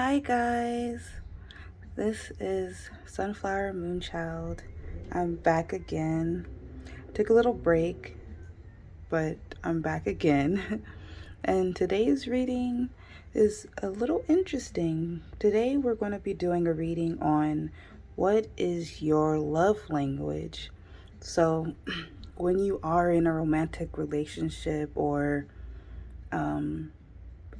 Hi guys, this is Sunflower Moonchild. I'm back again. Took a little break, but I'm back again. And today's reading is a little interesting. Today we're going to be doing a reading on what is your love language. So when you are in a romantic relationship or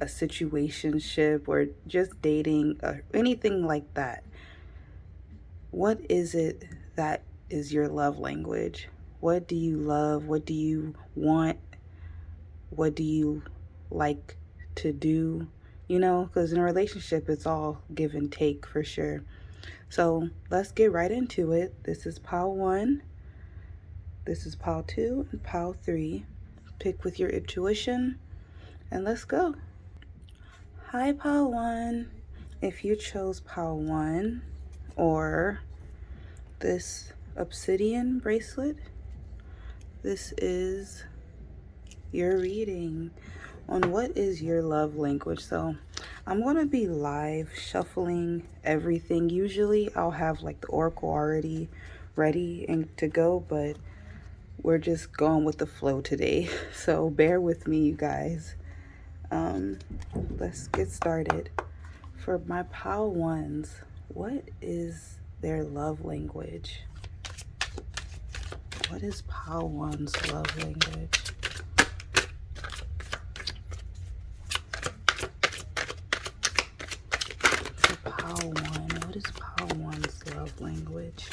a situationship or just dating or anything like that, what is it that is your love language? What do you love? What do you want? What do you like to do? Because in a relationship, it's all give and take for sure. So let's get right into it. This is pile 1. This is pile 2 and pile 3. Pick with your intuition and let's go. Hi, pile 1. If you chose pile 1 or this obsidian bracelet, this is your reading on what is your love language. So I'm going to be live shuffling everything. Usually I'll have like the oracle already ready and to go, but we're just going with the flow today. So bear with me, you guys. Let's get started. For my pile 1s, what is their love language? What is pile 1's love language? For pile 1, what is pile 1's love language?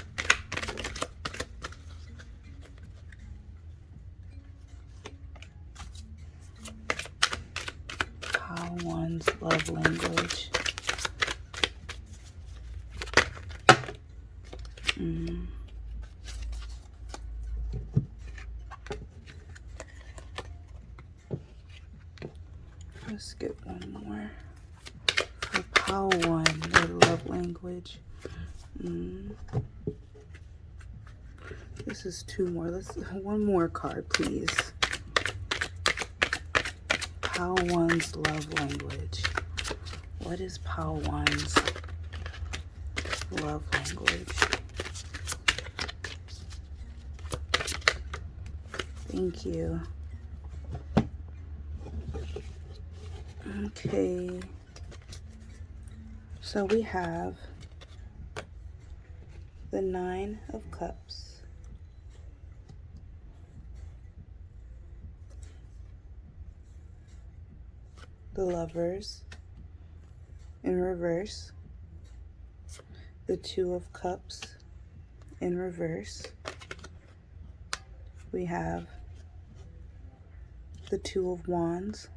Pile 1's love language. Let's get one more. For pile 1, their love language. This is 2 more. Let's one more card, please. Pile 1's love language. What is pile 1's love language? Thank you. Okay. So we have the 9 of Cups, the Lovers in reverse, the 2 of Cups in reverse. We have the 2 of Wands.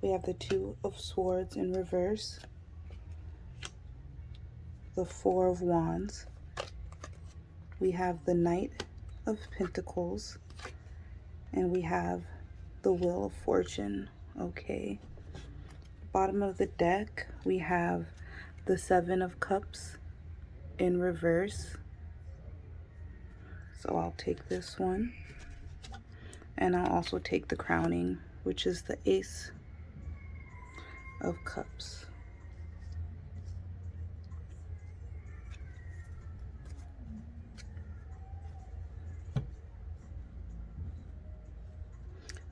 We have the 2 of Swords in reverse, the 4 of Wands. We have the Knight of Pentacles, and we have the Wheel of Fortune. Okay. Bottom of the deck, we have the 7 of Cups in reverse. So I'll take this one. And I'll also take the crowning, which is the Ace of Cups.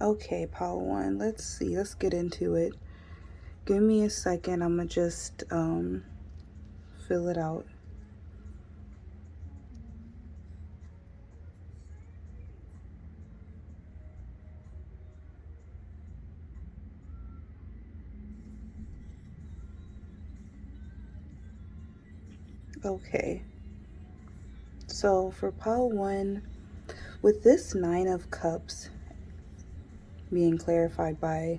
Okay, pile 1, let's see. Let's get into it. Give me a second. I'm going to just fill it out. Okay. So for pile 1, with this 9 of Cups being clarified by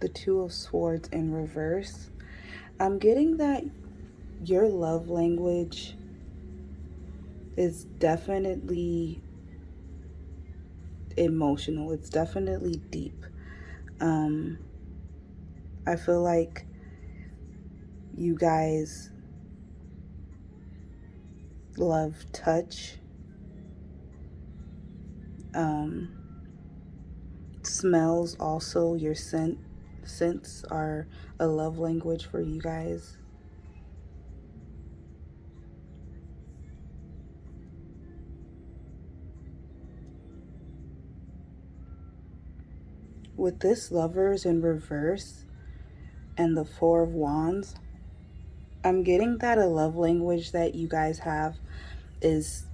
the 2 of Swords in reverse, I'm getting that your love language is definitely emotional. It's definitely deep. I feel like you guys love touch, smells also, your scents are a love language for you guys. With this Lovers in reverse and the Four of Wands, I'm getting that a love language that you guys have is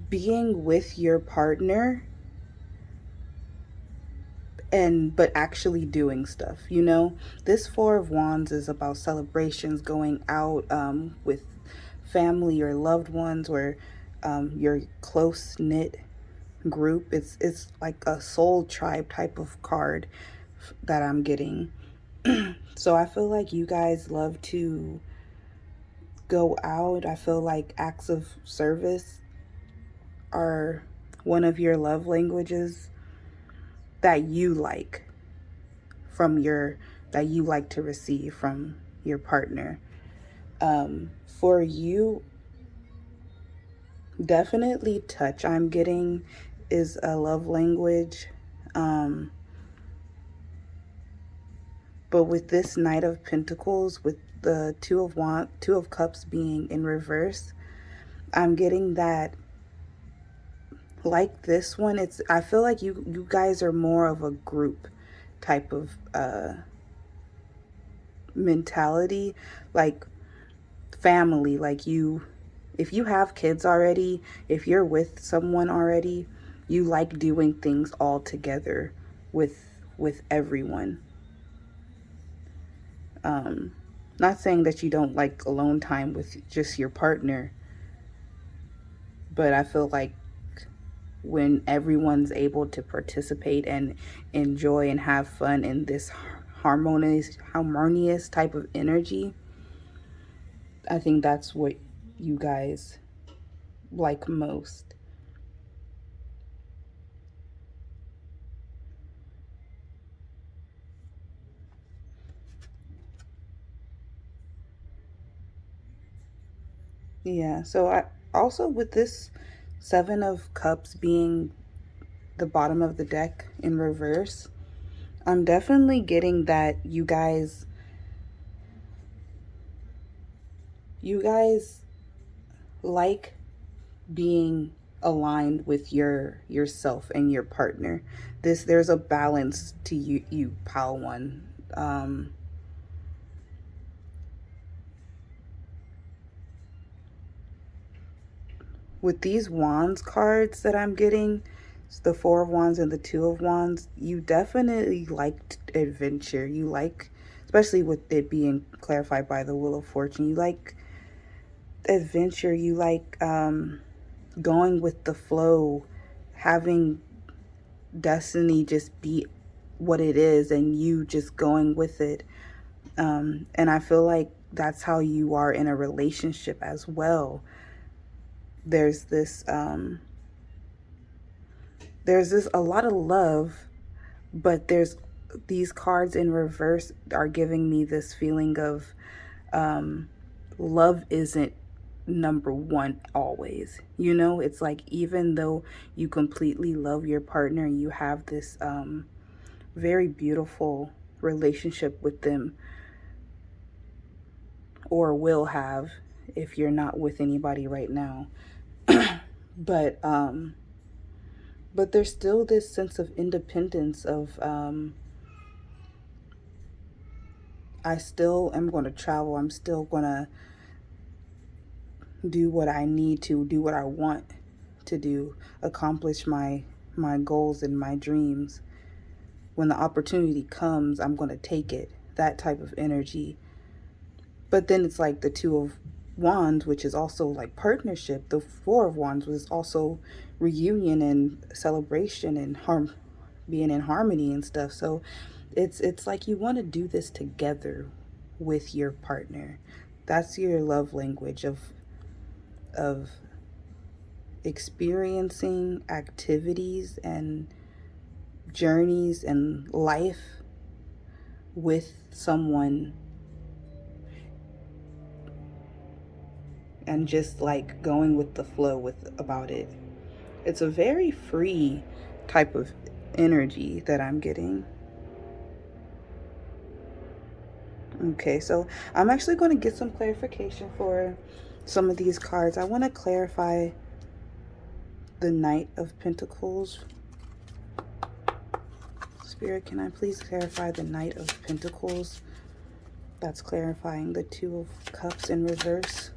being with your partner and but actually doing stuff. You know, this Four of Wands is about celebrations, going out with family or loved ones, or your close knit group. It's like a soul tribe type of card that I'm getting. So I feel like you guys love to go out. I feel like acts of service are one of your love languages that you like from your that you like to receive from your partner. For you, definitely touch, I'm getting, is a love language. Um, but with this Knight of Pentacles, with the Two of Cups being in reverse, I'm getting that, like this one, it's, I feel like you guys are more of a group type of mentality, like family. Like, you, if you have kids already, if you're with someone already, you like doing things all together with everyone. Not saying that you don't like alone time with just your partner, but I feel like when everyone's able to participate and enjoy and have fun in this harmonious type of energy, I think that's what you guys like most. Yeah, so I also, with this Seven of Cups being the bottom of the deck in reverse, I'm definitely getting that you guys like being aligned with yourself and your partner. There's a balance to you pal one. With these wands cards that I'm getting, the Four of Wands and the Two of Wands, you definitely like adventure. You like, especially with it being clarified by the Wheel of Fortune, you like adventure. You like going with the flow, having destiny just be what it is and you just going with it. And I feel like that's how you are in a relationship as well. There's this a lot of love, but there's these cards in reverse are giving me this feeling of love isn't number one always. You know, it's like, even though you completely love your partner, you have this very beautiful relationship with them, or will have if you're not with anybody right now. but but there's still this sense of independence of I still am going to travel. I'm still going to do what I need to do, what I want to do, accomplish my goals and my dreams. When the opportunity comes, I'm going to take it. That type of energy. But then it's like the Two of Wands, which is also like partnership. The Four of Wands was also reunion and celebration and being in harmony and stuff. So it's like you want to do this together with your partner. That's your love language of experiencing activities and journeys and life with someone, and just like going with the flow with about it. It's a very free type of energy that I'm getting. Okay, so I'm actually going to get some clarification for some of these cards. I want to clarify the Knight of Pentacles. Spirit, can I please clarify the Knight of Pentacles? That's clarifying the Two of Cups in reverse.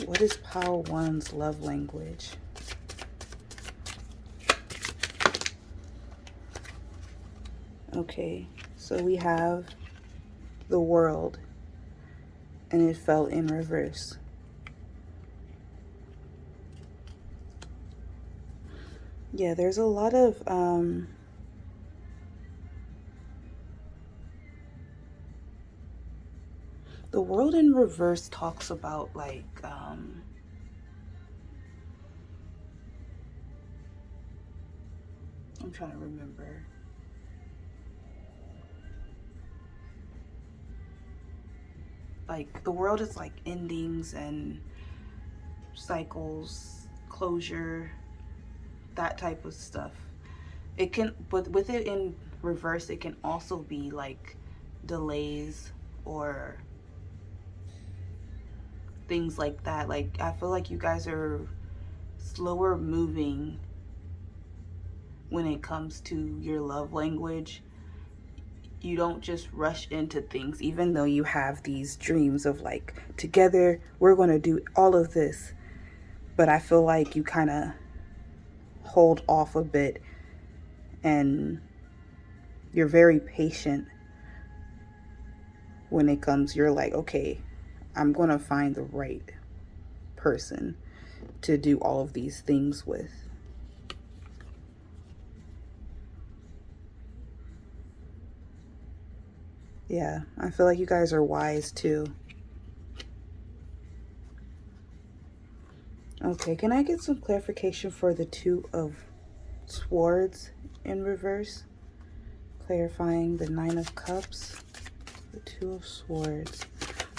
What is Pile 1's love language? Okay, so we have the World, and it fell in reverse. Yeah, there's a lot of the World in reverse talks about like I'm trying to remember. Like the World is like endings and cycles, closure, that type of stuff. It can, but with it in reverse, it can also be like delays or things like that. Like I feel like you guys are slower moving when it comes to your love language. You don't just rush into things, even though you have these dreams of like, together, we're going to do all of this. But I feel like you kind of hold off a bit and you're very patient when it comes. You're like, okay, I'm going to find the right person to do all of these things with. Yeah, I feel like you guys are wise too. Okay, can I get some clarification for the Two of Swords in reverse? Clarifying the Nine of Cups, the Two of Swords.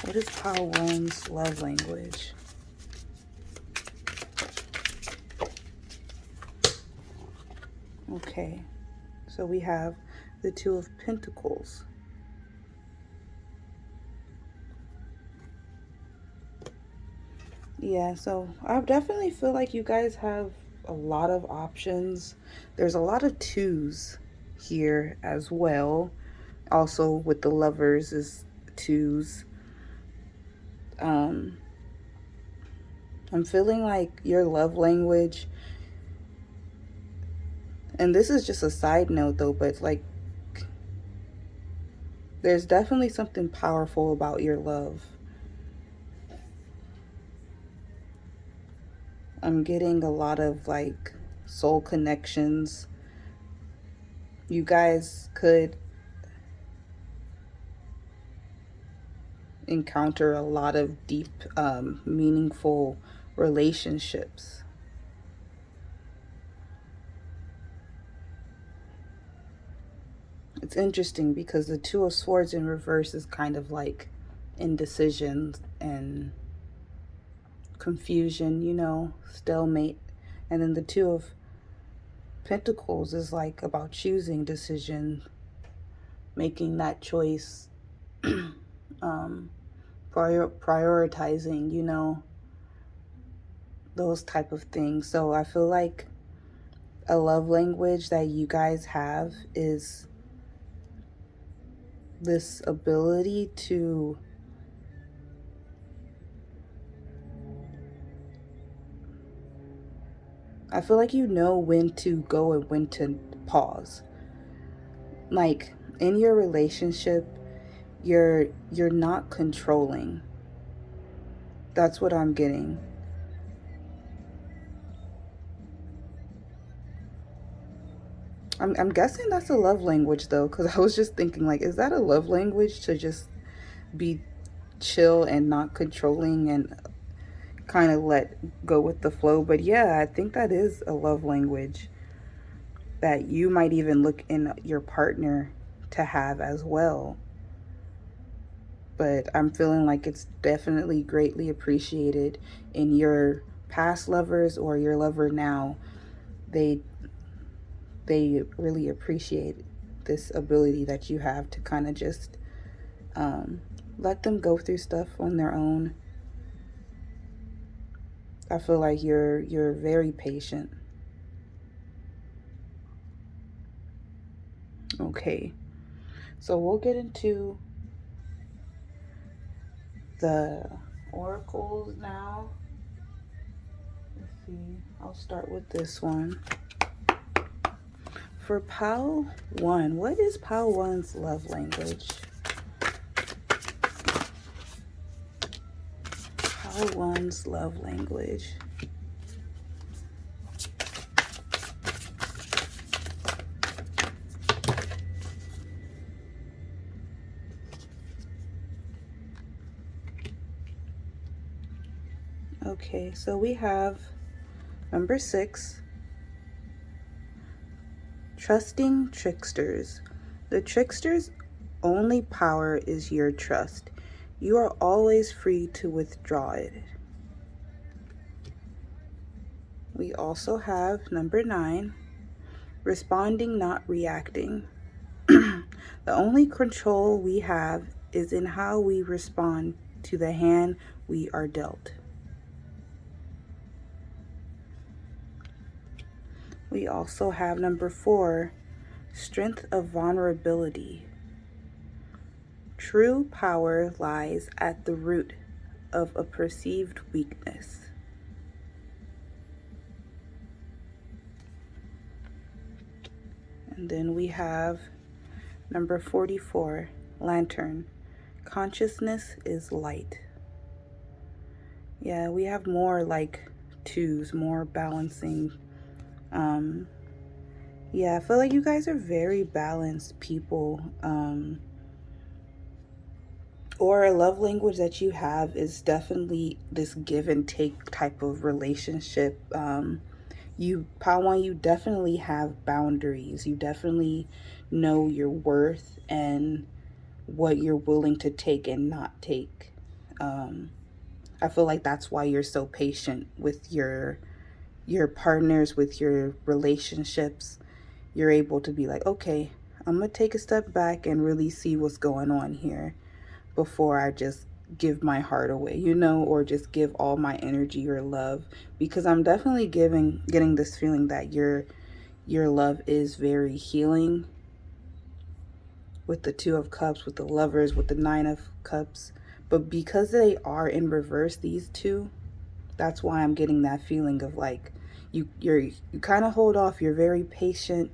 What is Pile 1's love language? Okay, so we have the Two of Pentacles. Yeah, so I definitely feel like you guys have a lot of options. There's a lot of twos here as well. Also with the Lovers is twos. I'm feeling like your love language, and this is just a side note though, but like there's definitely something powerful about your love. I'm getting a lot of like soul connections. You guys could encounter a lot of deep, meaningful relationships. It's interesting because the Two of Swords in reverse is kind of like indecision and confusion, you know, stalemate. And then the Two of Pentacles is like about choosing decision, making that choice, prioritizing, you know, those type of things. So I feel like a love language that you guys have is this ability to I feel like you know when to go and when to pause. Like in your relationship, you're not controlling. That's what I'm getting. I'm guessing that's a love language though, because I was just thinking like, is that a love language to just be chill and not controlling and kind of let go with the flow? But yeah, I think that is a love language that you might even look in your partner to have as well. But I'm feeling like it's definitely greatly appreciated in your past lovers or your lover now. they they really appreciate this ability that you have to kind of just let them go through stuff on their own. I feel like you're very patient. Okay, so we'll get into the oracles now. Let's see. I'll start with this one. For Pile 1, what is Pile 1's love language? Pile 1's love language. Okay, so we have number 6. Trusting tricksters. The trickster's only power is your trust. You are always free to withdraw it. We also have number 9. Responding, not reacting. The only control we have is in how we respond to the hand we are dealt. We also have number 4, strength of vulnerability. True power lies at the root of a perceived weakness. And then we have number 44, lantern. Consciousness is light. Yeah, we have more like 2s, more balancing. Yeah, I feel like you guys are very balanced people. Or a love language that you have is definitely this give and take type of relationship. You, Pile 1, you definitely have boundaries. You definitely know your worth and what you're willing to take and not take. I feel like that's why you're so patient with your partners, with your relationships. You're able to be like, okay, I'm gonna take a step back and really see what's going on here before I just give my heart away, or just give all my energy or love, because I'm definitely getting this feeling that your love is very healing, with the 2 of Cups, with the Lovers, with the 9 of Cups. But because they are in reverse, these 2, that's why I'm getting that feeling of like you kind of hold off. You're very patient.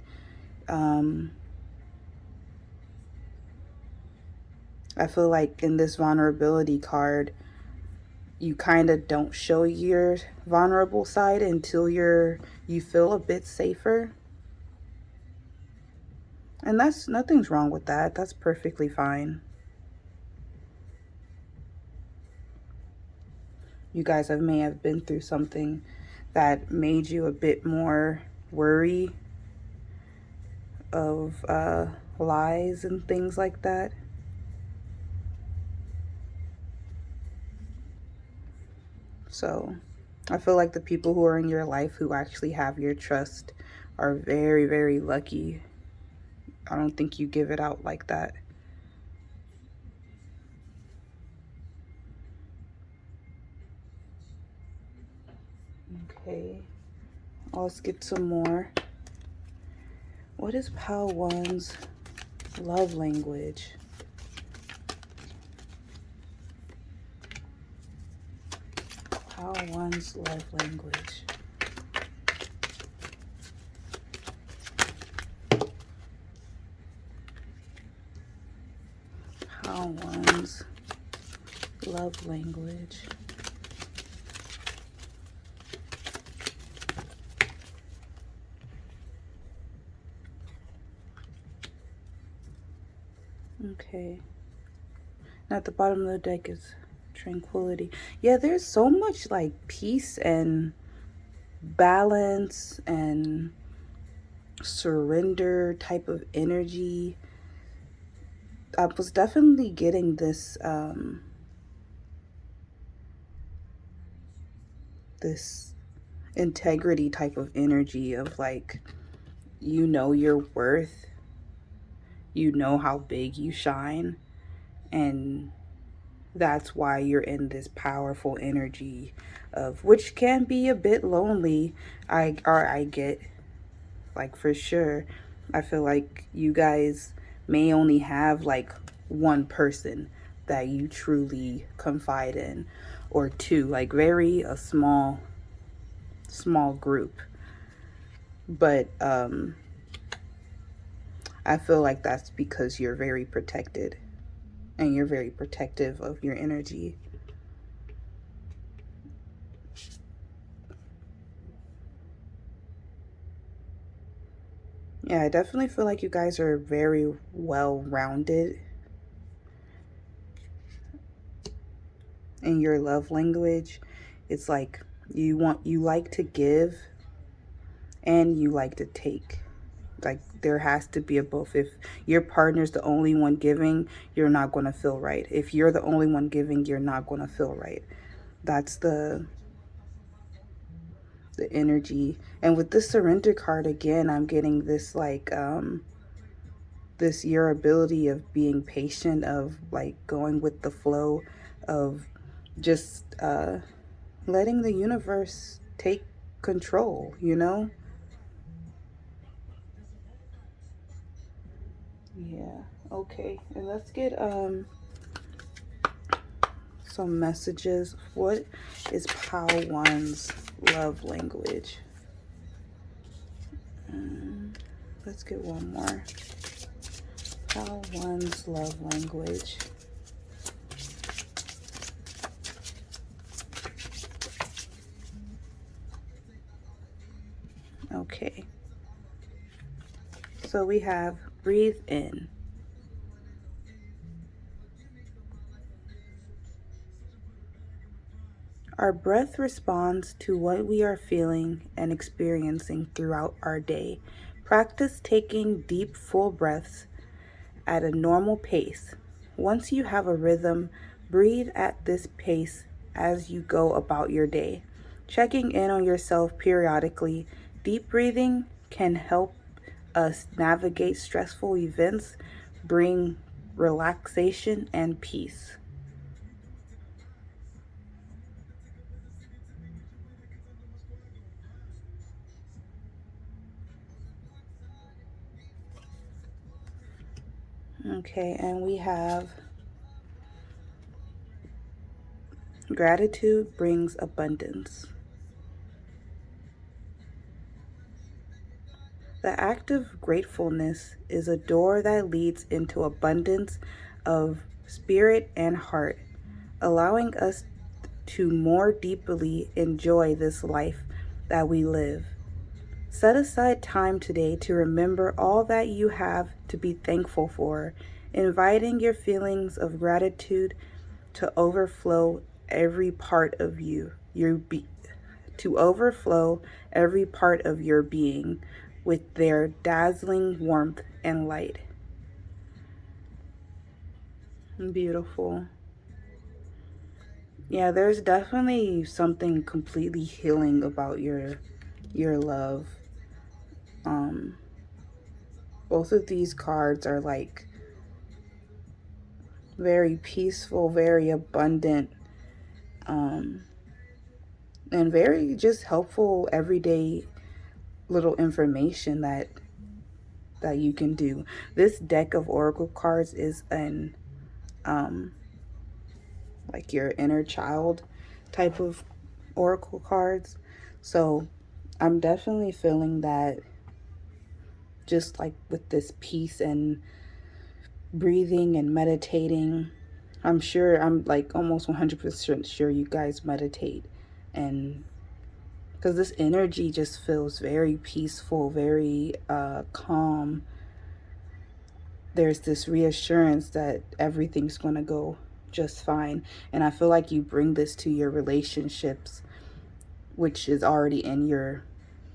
I feel like in this vulnerability card, you kind of don't show your vulnerable side until you feel a bit safer. And that's nothing's wrong with that. That's perfectly fine. You guys may have been through something that made you a bit more worry of lies and things like that. So I feel like the people who are in your life who actually have your trust are very, very lucky. I don't think you give it out like that. Okay, I'll skip some more. What is Pile 1's love language? Pile 1's love language. Pile 1's love language. Okay. And at the bottom of the deck is tranquility. Yeah, there's so much like peace and balance and surrender type of energy. I was definitely getting this this integrity type of energy of like, you know your worth, you know how big you shine, and that's why you're in this powerful energy of, which can be a bit lonely. I get, like, for sure. I feel like you guys may only have like one person that you truly confide in, or two, like very a small group. But I feel like that's because you're very protected and you're very protective of your energy. Yeah, I definitely feel like you guys are very well rounded in your love language. It's like you like to give and you like to take. Like there has to be a both. If your partner's the only one giving, you're not going to feel right. If you're the only one giving, you're not going to feel right. That's the energy. And with the surrender card again, I'm getting this like this your ability of being patient, of like going with the flow, of just letting the universe take control, you know? Yeah. Okay. And let's get some messages. What is Pal One's love language? Let's get one more. Pal One's love language. Okay. So we have breathe in. Our breath responds to what we are feeling and experiencing throughout our day. Practice taking deep, full breaths at a normal pace. Once you have a rhythm, breathe at this pace as you go about your day. Checking in on yourself periodically, deep breathing can help us navigate stressful events, bring relaxation and peace. Okay, and we have gratitude brings abundance. The act of gratefulness is a door that leads into abundance of spirit and heart, allowing us to more deeply enjoy this life that we live. Set aside time today to remember all that you have to be thankful for, inviting your feelings of gratitude to overflow every part of to overflow every part of your being with their dazzling warmth and light. Beautiful. Yeah, there's definitely something completely healing about your love. Um both of these cards are like very peaceful, very abundant, um and very just helpful everyday little information that you can do. This deck of oracle cards is an um like your inner child type of oracle cards. So I'm definitely feeling that, just like with this peace and breathing and meditating. I'm sure, I'm like almost 100% sure you guys meditate, and because this energy just feels very peaceful, very calm. There's this reassurance that everything's going to go just fine. And I feel like you bring this to your relationships, which is already in your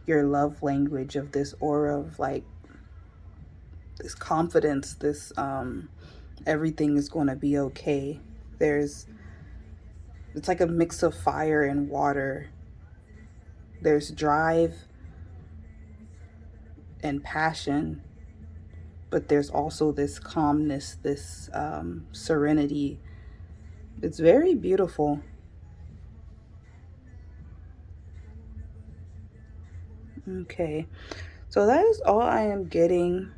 love language, of this aura of like this confidence, this everything is going to be okay. There's, it's like a mix of fire and water There's drive and passion, but there's also this calmness, this serenity. It's very beautiful. Okay, so that is all I am getting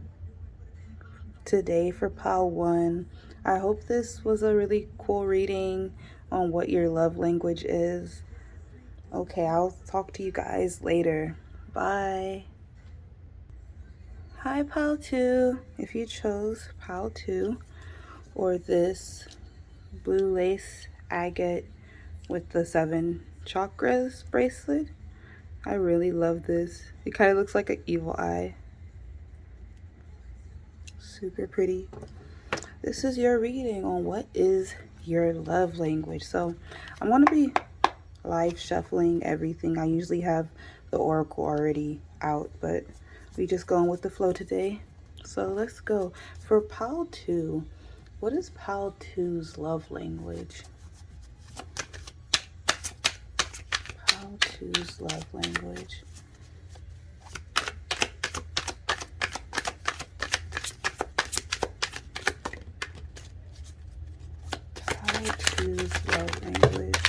today for pile 1. I hope this was a really cool reading on what your love language is. Okay, I'll talk to you guys later. Bye. Hi, pile 2. If you chose pile 2 or this blue lace agate with the 7 chakras bracelet, I really love this. It kind of looks like an evil eye. Super pretty. This is your reading on what is your love language. So I'm going to be live shuffling everything. I usually have the oracle already out, but we just going with the flow today. So let's go. For pile 2, what is pile 2's love language? Pile 2's love language. Pile 2's love language.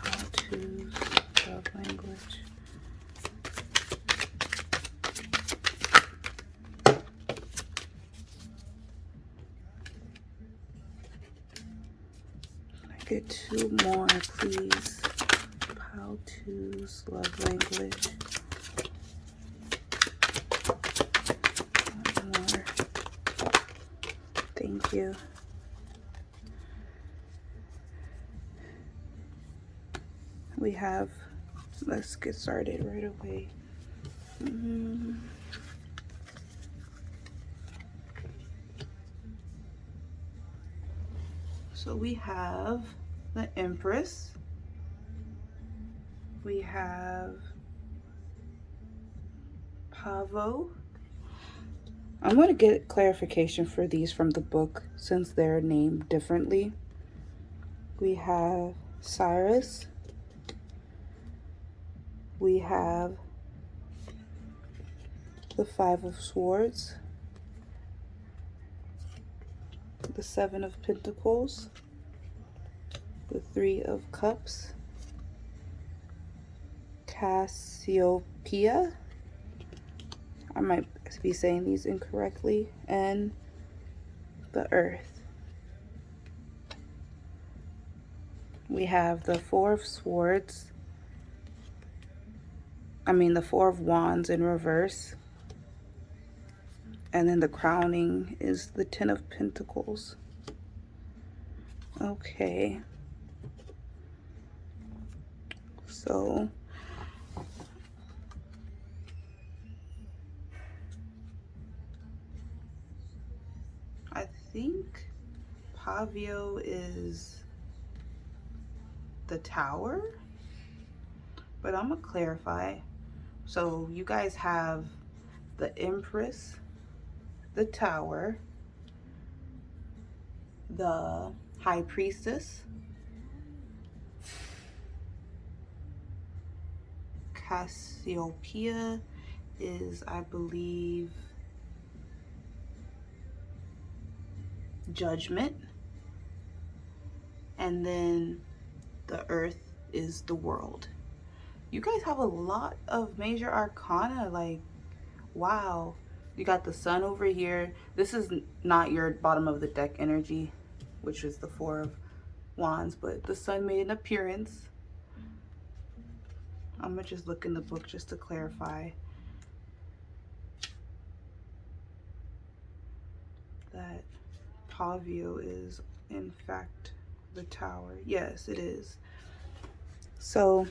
Pile 2's love language. Get 2 more, please. Pile 2's love language. 1 more. Thank you. We have, let's get started right away. So we have the Empress. We have Pavo. I'm going to get clarification for these from the book since they're named differently. We have Cyrus. We have the 5 of Swords, the 7 of Pentacles, the 3 of Cups, Cassiopeia, I might be saying these incorrectly, and the Earth. We have the 4 of Swords, the 4 of Wands in reverse, and then the crowning is the 10 of Pentacles. Okay. So I think Pavio is the Tower, but I'm gonna clarify. So you guys have the Empress, the Tower, the High Priestess, Cassiopeia is, I believe, Judgment, and then the Earth is the World. You guys have a lot of major arcana, like, wow. You got the Sun over here. This is not your bottom of the deck energy, which is the 4 of Wands, but the Sun made an appearance. I'm gonna just look in the book just to clarify that Pavio is in fact the Tower. Yes, it is. So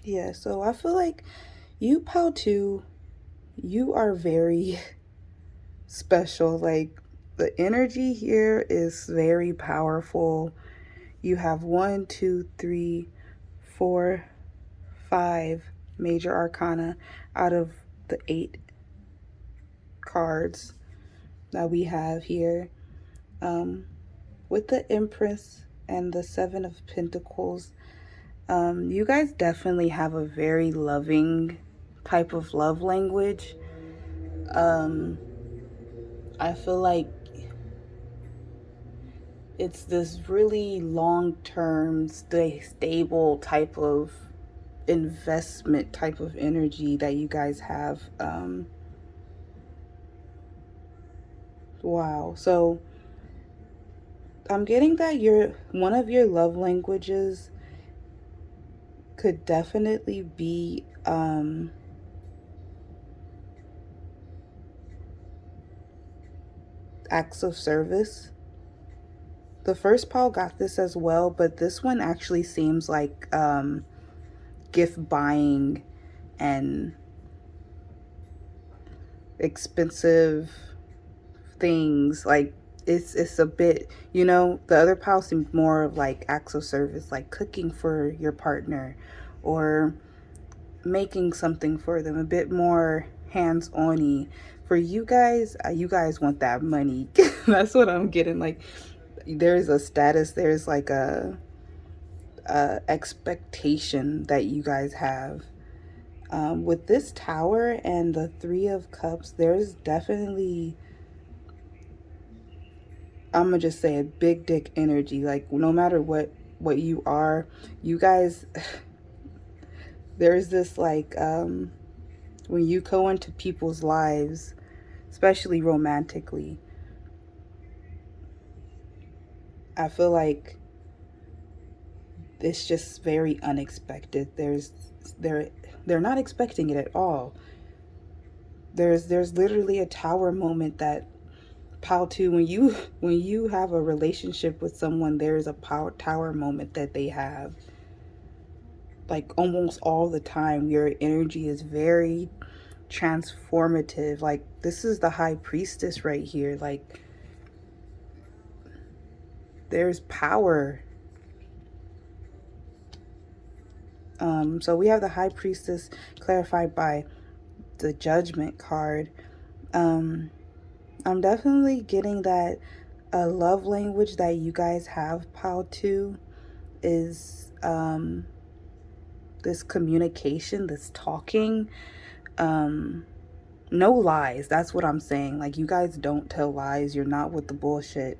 yeah, so I feel like you, Pal 2, you are very special. Like, the energy here is very powerful. You have 1, 2, 3, 4, 5 major arcana out of the 8 cards that we have here. With the Empress and the Seven of Pentacles, you guys definitely have a very loving type of love language. I feel like it's this really long-term, stable type of investment type of energy that you guys have. Wow. So I'm getting that one of your love languages could definitely be acts of service. The first pile got this as well, but this one actually seems like gift buying and expensive things. Like it's a bit, the other pile seemed more of like acts of service, like cooking for your partner or making something for them, a bit more hands-on-y. For you guys want that money. That's what I'm getting. Like there's a status, there's like a expectation that you guys have. With this Tower and the Three of Cups, there's definitely, I'm gonna just say, a big dick energy. Like no matter what you are, you guys, there's this like when you go into people's lives, especially romantically, I feel like it's just very unexpected. They're not expecting it at all. There's literally a Tower moment that pile two, when you have a relationship with someone, there's a Tower moment that they have. Like almost all the time, your energy is very transformative. Like this is the High Priestess right here. Like there's power. So we have the High Priestess clarified by the Judgment card. I'm definitely getting that a love language that you guys have, pile two, is this communication, this talking. No lies. That's what I'm saying. Like you guys don't tell lies. You're not with the bullshit.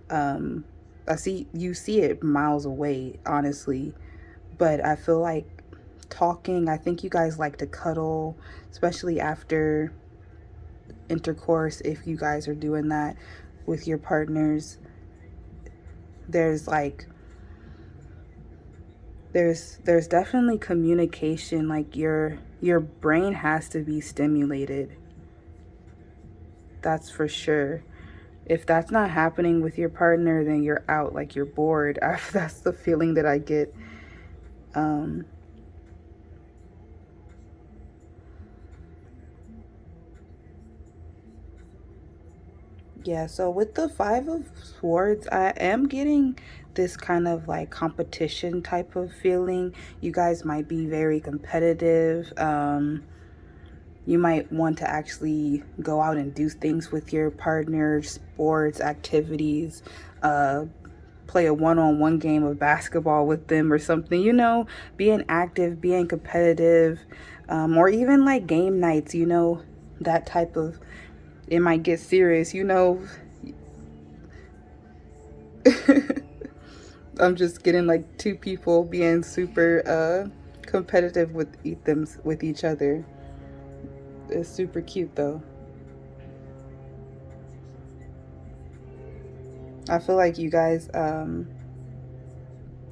You see it miles away, honestly. But I feel like talking, I think you guys like to cuddle, especially after intercourse, if you guys are doing that with your partners. There's like there's definitely communication. Like your brain has to be stimulated. That's for sure. If that's not happening with your partner, then you're out. Like you're bored. That's the feeling that I get. Yeah, so with the Five of Swords, I am getting this kind of like competition type of feeling. You guys might be very competitive. You might want to actually go out and do things with your partner, sports, activities, play a one-on-one game of basketball with them or something, being active, being competitive, or even like game nights, that type of, it might get serious, I'm just getting like two people being super competitive with each other. It's super cute though. I feel like you guys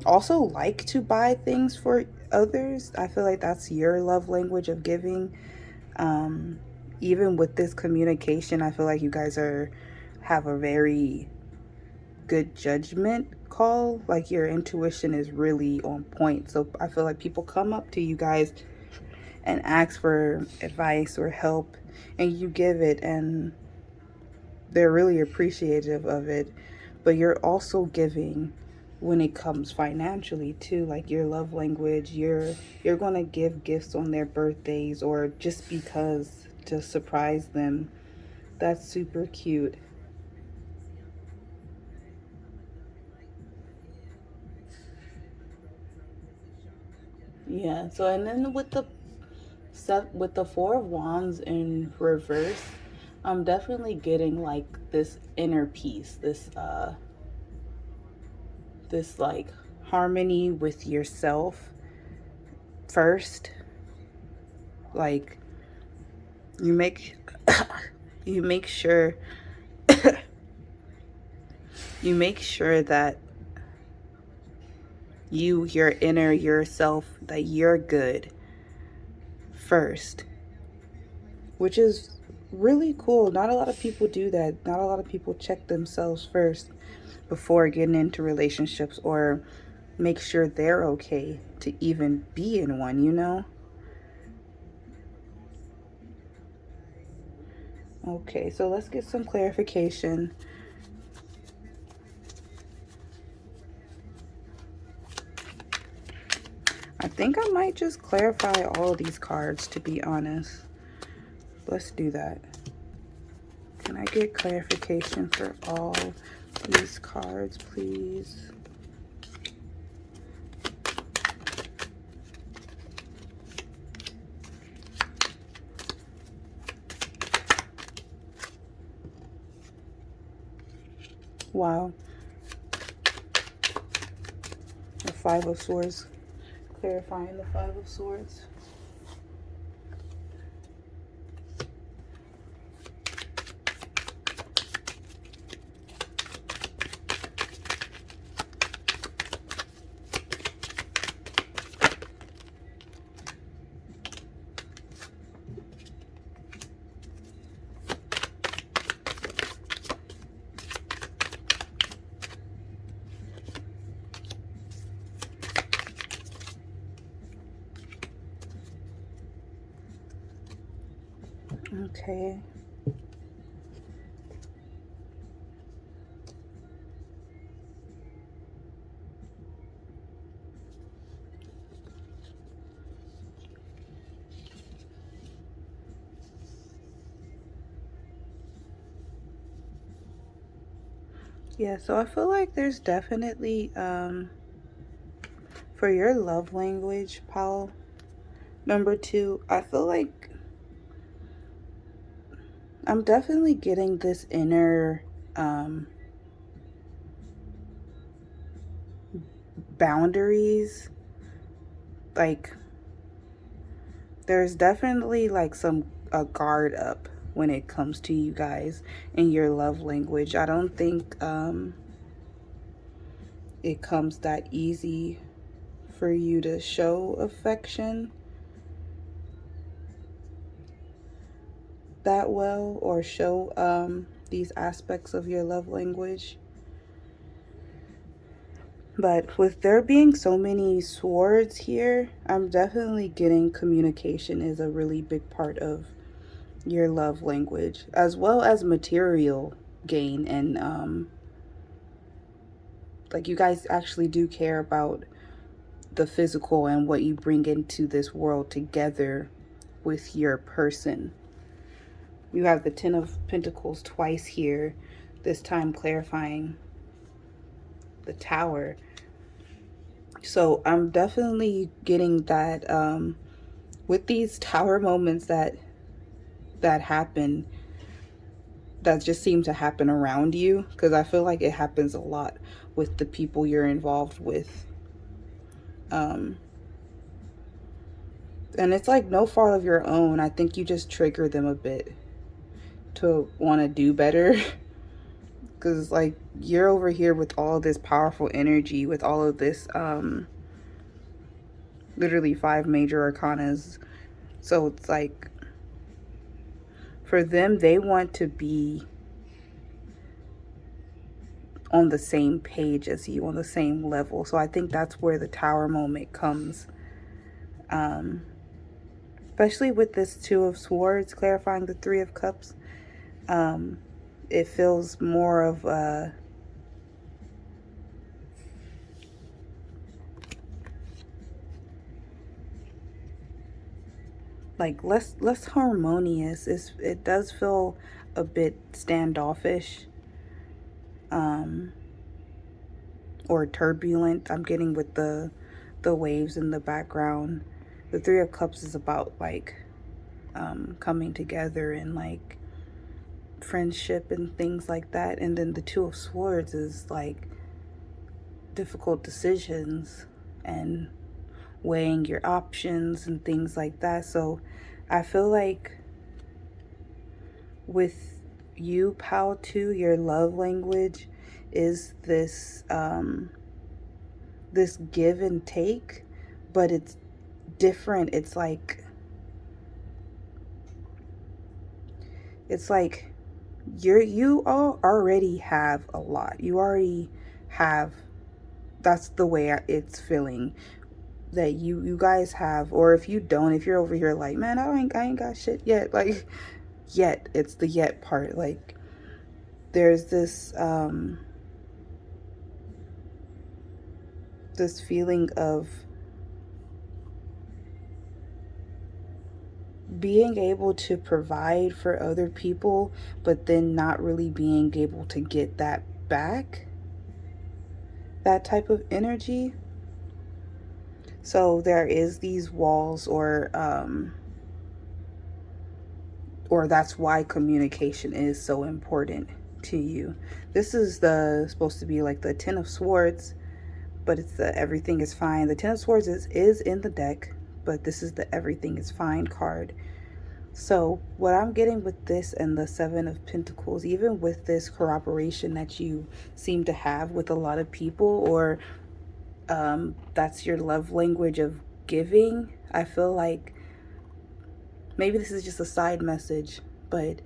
also like to buy things for others. I feel like that's your love language of giving. Even with this communication, I feel like you guys have a very good judgment call. Like your intuition is really on point. So I feel like people come up to you guys and ask for advice or help, and you give it, and they're really appreciative of it. But you're also giving when it comes financially too, like your love language. You're going to give gifts on their birthdays or just because, to surprise them. That's super cute. Yeah. So and then with the Four of Wands in reverse, I'm definitely getting like this inner peace, this like harmony with yourself first. Like you make you make sure you make sure that your inner yourself, that you're good first, which is really cool. Not a lot of people do that. Not a lot of people check themselves first before getting into relationships or make sure they're okay to even be in one, you know? Okay, so let's get some clarification. I think I might just clarify all of these cards, to be honest. Let's do that. Can I get clarification for all these cards, please? Wow. The Five of Swords. Clarifying the Five of Swords. Okay. Yeah, so I feel like there's definitely, for your love language, Paul, number 2, I feel like I'm definitely getting this inner boundaries. Like, there's definitely like a guard up when it comes to you guys and your love language. I don't think it comes that easy for you to show affection that well, or show these aspects of your love language. But with there being so many swords here, I'm definitely getting communication is a really big part of your love language, as well as material gain. And like, you guys actually do care about the physical and what you bring into this world together with your person. You have the Ten of Pentacles twice here, this time clarifying the Tower. So I'm definitely getting that with these Tower moments that happen, that just seem to happen around you, because I feel like it happens a lot with the people you're involved with. And it's like no fault of your own. I think you just trigger them a bit to want to do better. Because like, you're over here with all this powerful energy, with all of this literally 5 major arcanas. So it's like, for them, they want to be on the same page as you, on the same level. So I think that's where the Tower moment comes. Especially with this Two of Swords clarifying the Three of Cups. It feels more of a like less harmonious. It does feel a bit standoffish, um, or turbulent. I'm getting with the waves in the background. The Three of Cups is about like coming together and like friendship and things like that. And then the Two of Swords is like difficult decisions and weighing your options and things like that. So I feel like with you, Pal, too, your love language is this give and take, but it's different. It's like you all already have a lot. You already have, that's the way it's feeling, that you guys have. Or if you don't, if you're over here like, man, I ain't got shit yet, like, yet, it's the yet part. Like, there's this feeling of being able to provide for other people, but then not really being able to get that back, that type of energy. So there is these walls, or that's why communication is so important to you. This is the supposed to be like the Ten of Swords, but it's the everything is fine. The Ten of Swords is in the deck, but this is the everything is fine card. So what I'm getting with this and the Seven of Pentacles, even with this corroboration that you seem to have with a lot of people, or that's your love language of giving, I feel like maybe this is just a side message, but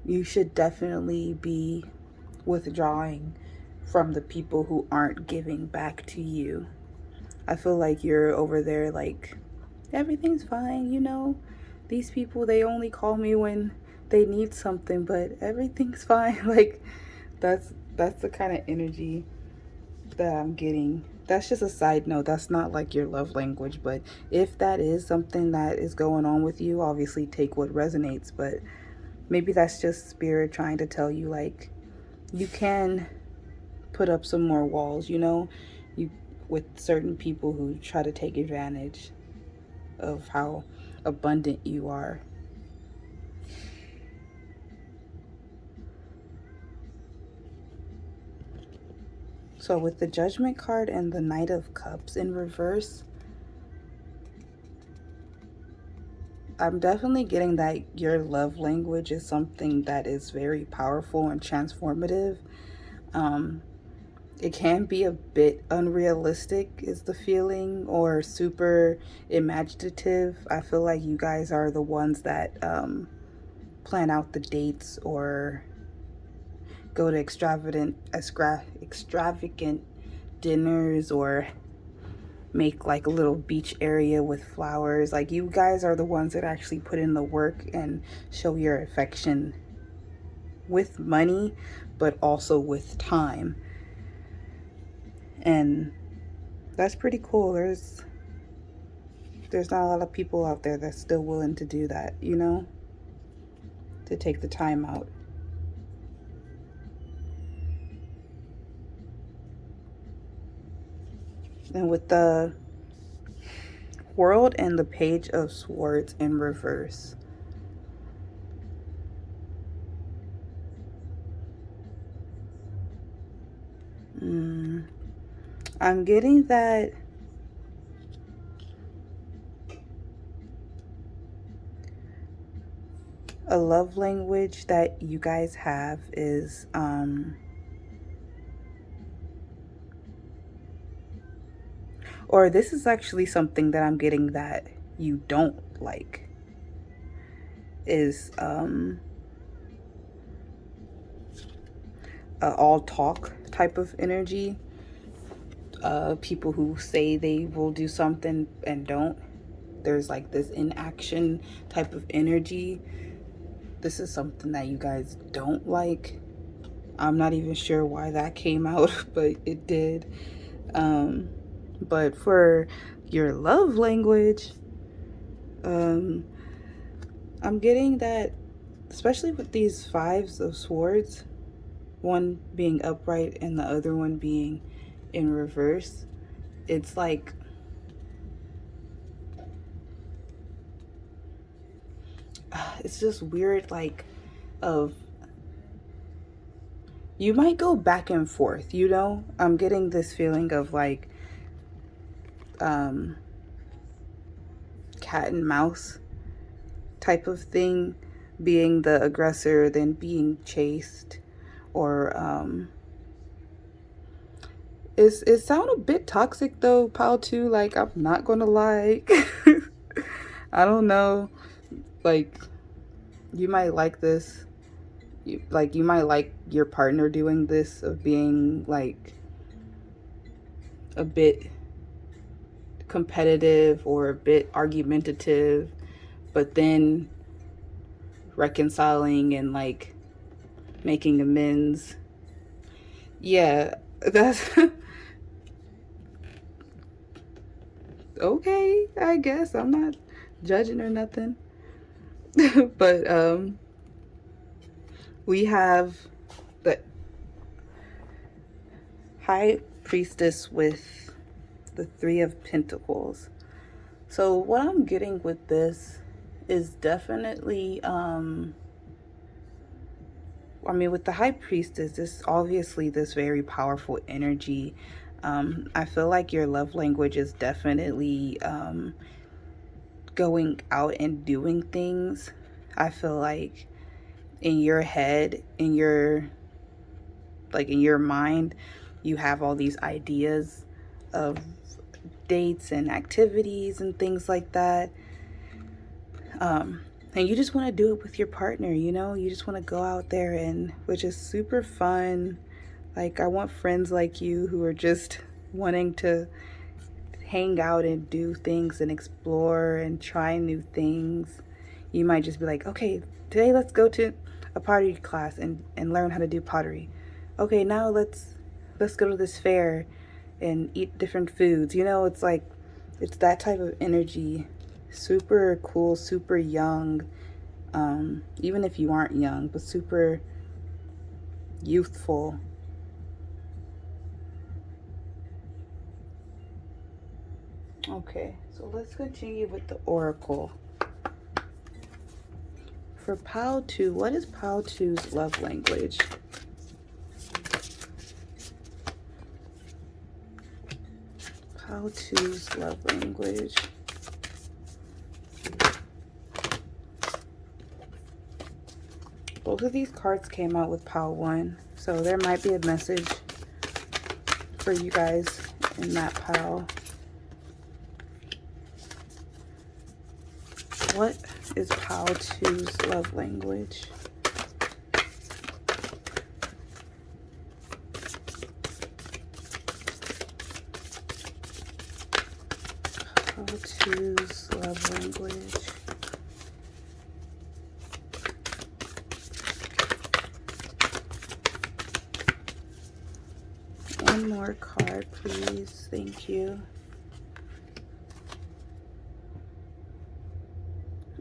you should definitely be withdrawing from the people who aren't giving back to you. I feel like you're over there like, everything's fine, you know? These people, they only call me when they need something, but everything's fine. Like, that's the kind of energy that I'm getting. That's just a side note. That's not like your love language, but if that is something that is going on with you, obviously take what resonates, but maybe that's just spirit trying to tell you like, you can put up some more walls, you know, you with certain people who try to take advantage of how abundant you are. So with the Judgment card and the Knight of Cups in reverse, I'm definitely getting that your love language is something that is very powerful and transformative. It can be a bit unrealistic is the feeling, or super imaginative. I feel like you guys are the ones that plan out the dates or go to extravagant dinners, or make like a little beach area with flowers. Like, you guys are the ones that actually put in the work and show your affection with money, but also with time. And that's pretty cool. There's not a lot of people out there that's still willing to do that, you know, to take the time out. And with the World and the Page of Swords in reverse, I'm getting that a love language that you guys have is or this is actually something that I'm getting that you don't like, is all talk type of energy. People who say they will do something and don't. There's like this inaction type of energy. This is something that you guys don't like. I'm not even sure why that came out, but it did. But for your love language, I'm getting that, especially with these fives of swords, one being upright and the other one being in reverse, it's like it's just weird, like, of you might go back and forth, you know? I'm getting this feeling of like um cat and mouse type of thing, being the aggressor, then being chased, or it sound a bit toxic though, Pal, too. Like, I'm not gonna lie. I don't know. Like, you might like this. You might like your partner doing this, of being like a bit competitive or a bit argumentative, but then reconciling and like making amends. Yeah, that's okay, I guess. I'm not judging or nothing. But we have the High Priestess with the Three of Pentacles. So what I'm getting with this is definitely I mean, with the High Priestess, this obviously this very powerful energy. I feel like your love language is definitely going out and doing things. I feel like in your head, in your mind, you have all these ideas of dates and activities and things like that. And you just want to do it with your partner, you know? You just want to go out there, and which is super fun. Like, I want friends like you who are just wanting to hang out and do things and explore and try new things. You might just be like, okay, today let's go to a pottery class and learn how to do pottery. Okay, now let's go to this fair and eat different foods. You know, it's like, it's that type of energy. Super cool, super young. Even if you aren't young, but super youthful. Okay, so let's continue with the oracle. For Pile 2, what is Pile 2's love language? Pile 2's love language. Both of these cards came out with Pile 1, so there might be a message for you guys in that pile. What is Pile 2's love language? Pile 2's love language. One more card, please. Thank you.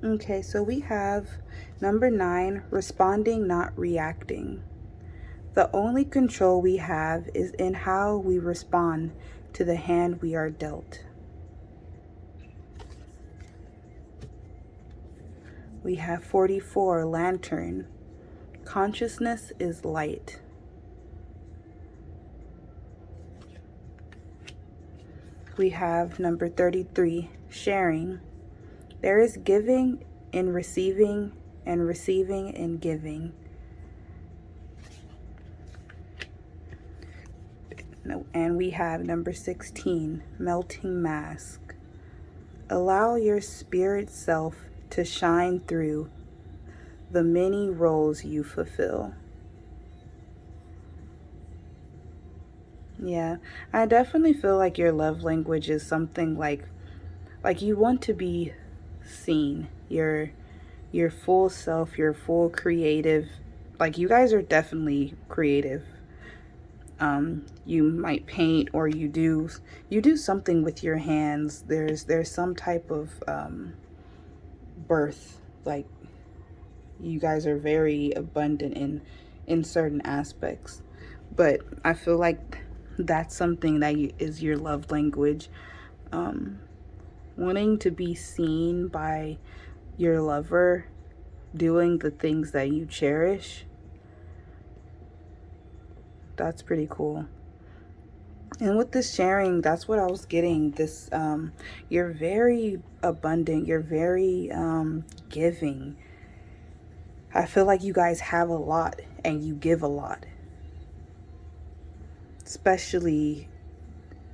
Okay, so we have number 9, responding, not reacting. The only control we have is in how we respond to the hand we are dealt. We have 44, lantern. Consciousness is light. We have number 33, sharing. There is giving in receiving and receiving in giving. And we have number 16, melting mask. Allow your spirit self to shine through the many roles you fulfill. Yeah, I definitely feel like your love language is something like you want to be seen. Your full self, your full creative. Like, you guys are definitely creative. You might paint, or you do something with your hands. There's some type of birth like you guys are very abundant in certain aspects. But I feel like that's something that is your love language. Um, Wanting to be seen by your lover doing the things that you cherish, that's pretty cool. And with this sharing, that's what I was getting. This, you're very abundant. You're very giving. I feel like you guys have a lot and you give a lot, especially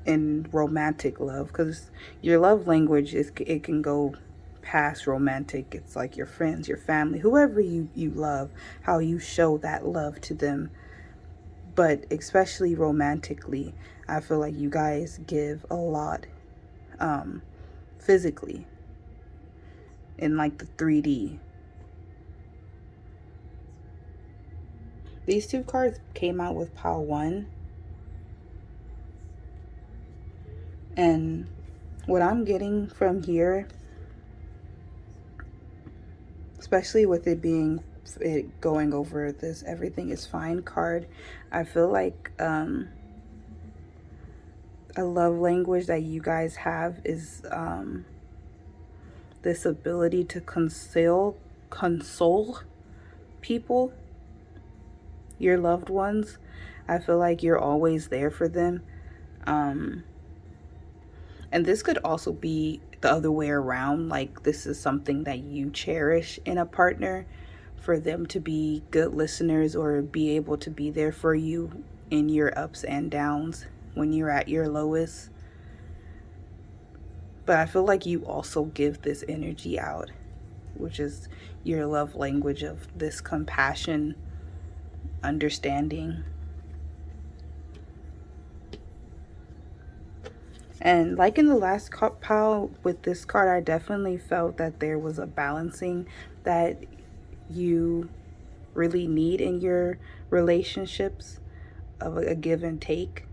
in romantic love, because your love language is, it can go past romantic. It's like your friends, your family, whoever you love, how you show that love to them. But especially romantically, I feel like you guys give a lot, um, physically, in like the 3D. These two cards came out with pile 1. And what I'm getting from here, especially with it being, it going over this everything is fine card, I feel like a love language that you guys have is this ability to console people, your loved ones. I feel like you're always there for them. And this could also be the other way around. Like, this is something that you cherish in a partner, for them to be good listeners or be able to be there for you in your ups and downs when you're at your lowest. But I feel like you also give this energy out, which is your love language of this compassion, understanding. And like in the last pile with this card, I definitely felt that there was a balancing that you really need in your relationships, of a give and take.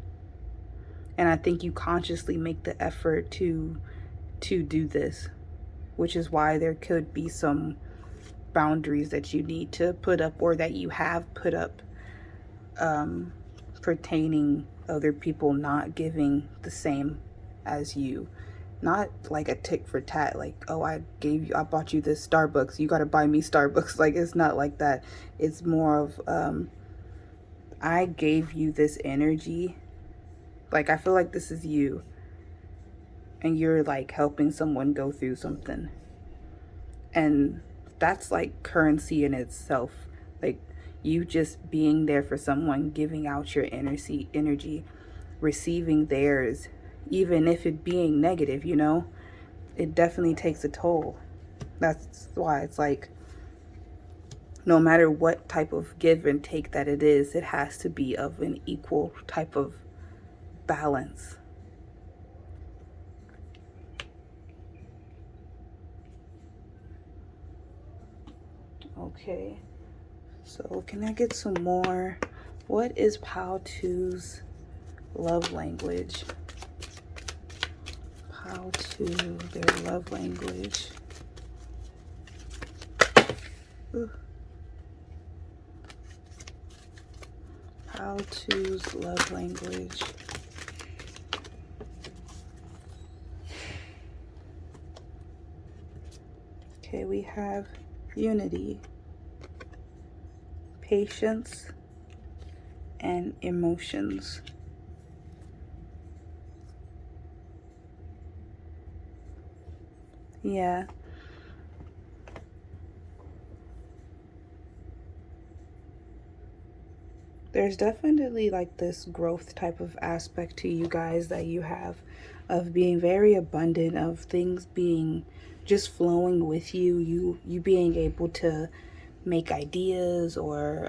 And I think you consciously make the effort to do this, which is why there could be some boundaries that you need to put up, or that you have put up, pertaining other people not giving the same as you. Not like a tick for tat, like, oh, I bought you this Starbucks, you got to buy me Starbucks. Like, it's not like that. It's more of, I gave you this energy. Like, I feel like this is you, and you're like helping someone go through something. And that's like currency in itself. Like, you just being there for someone, giving out your energy, receiving theirs, even if it being negative, it definitely takes a toll. That's why it's like, no matter what type of give and take that it is, it has to be of an equal type of balance. Okay, so can I get some more? What is pile 2's love language? Pile 2, their love language. Ooh. Pile 2's love language. Okay, we have unity, patience, and emotions. Yeah. There's definitely like this growth type of aspect to you guys that you have, of being very abundant, of things being just flowing with you, you being able to make ideas, or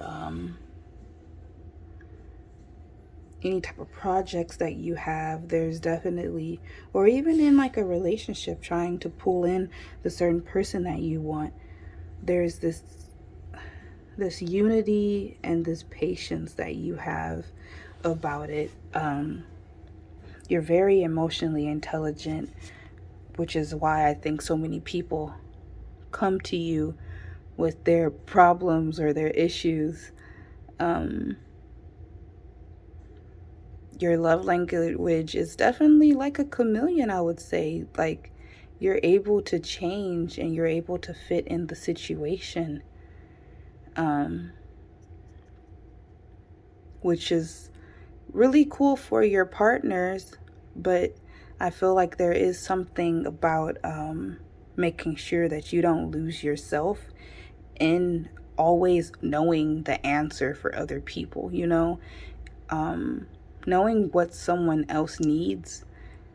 any type of projects that you have. There's definitely, or even in like a relationship, trying to pull in the certain person that you want, there's this unity and this patience that you have about it. You're very emotionally intelligent, which is why I think so many people come to you with their problems or their issues. Your love language is definitely like a chameleon, I would say. Like, you're able to change and you're able to fit in the situation, which is really cool for your partners. But I feel like there is something about making sure that you don't lose yourself in always knowing the answer for other people, you know? Knowing what someone else needs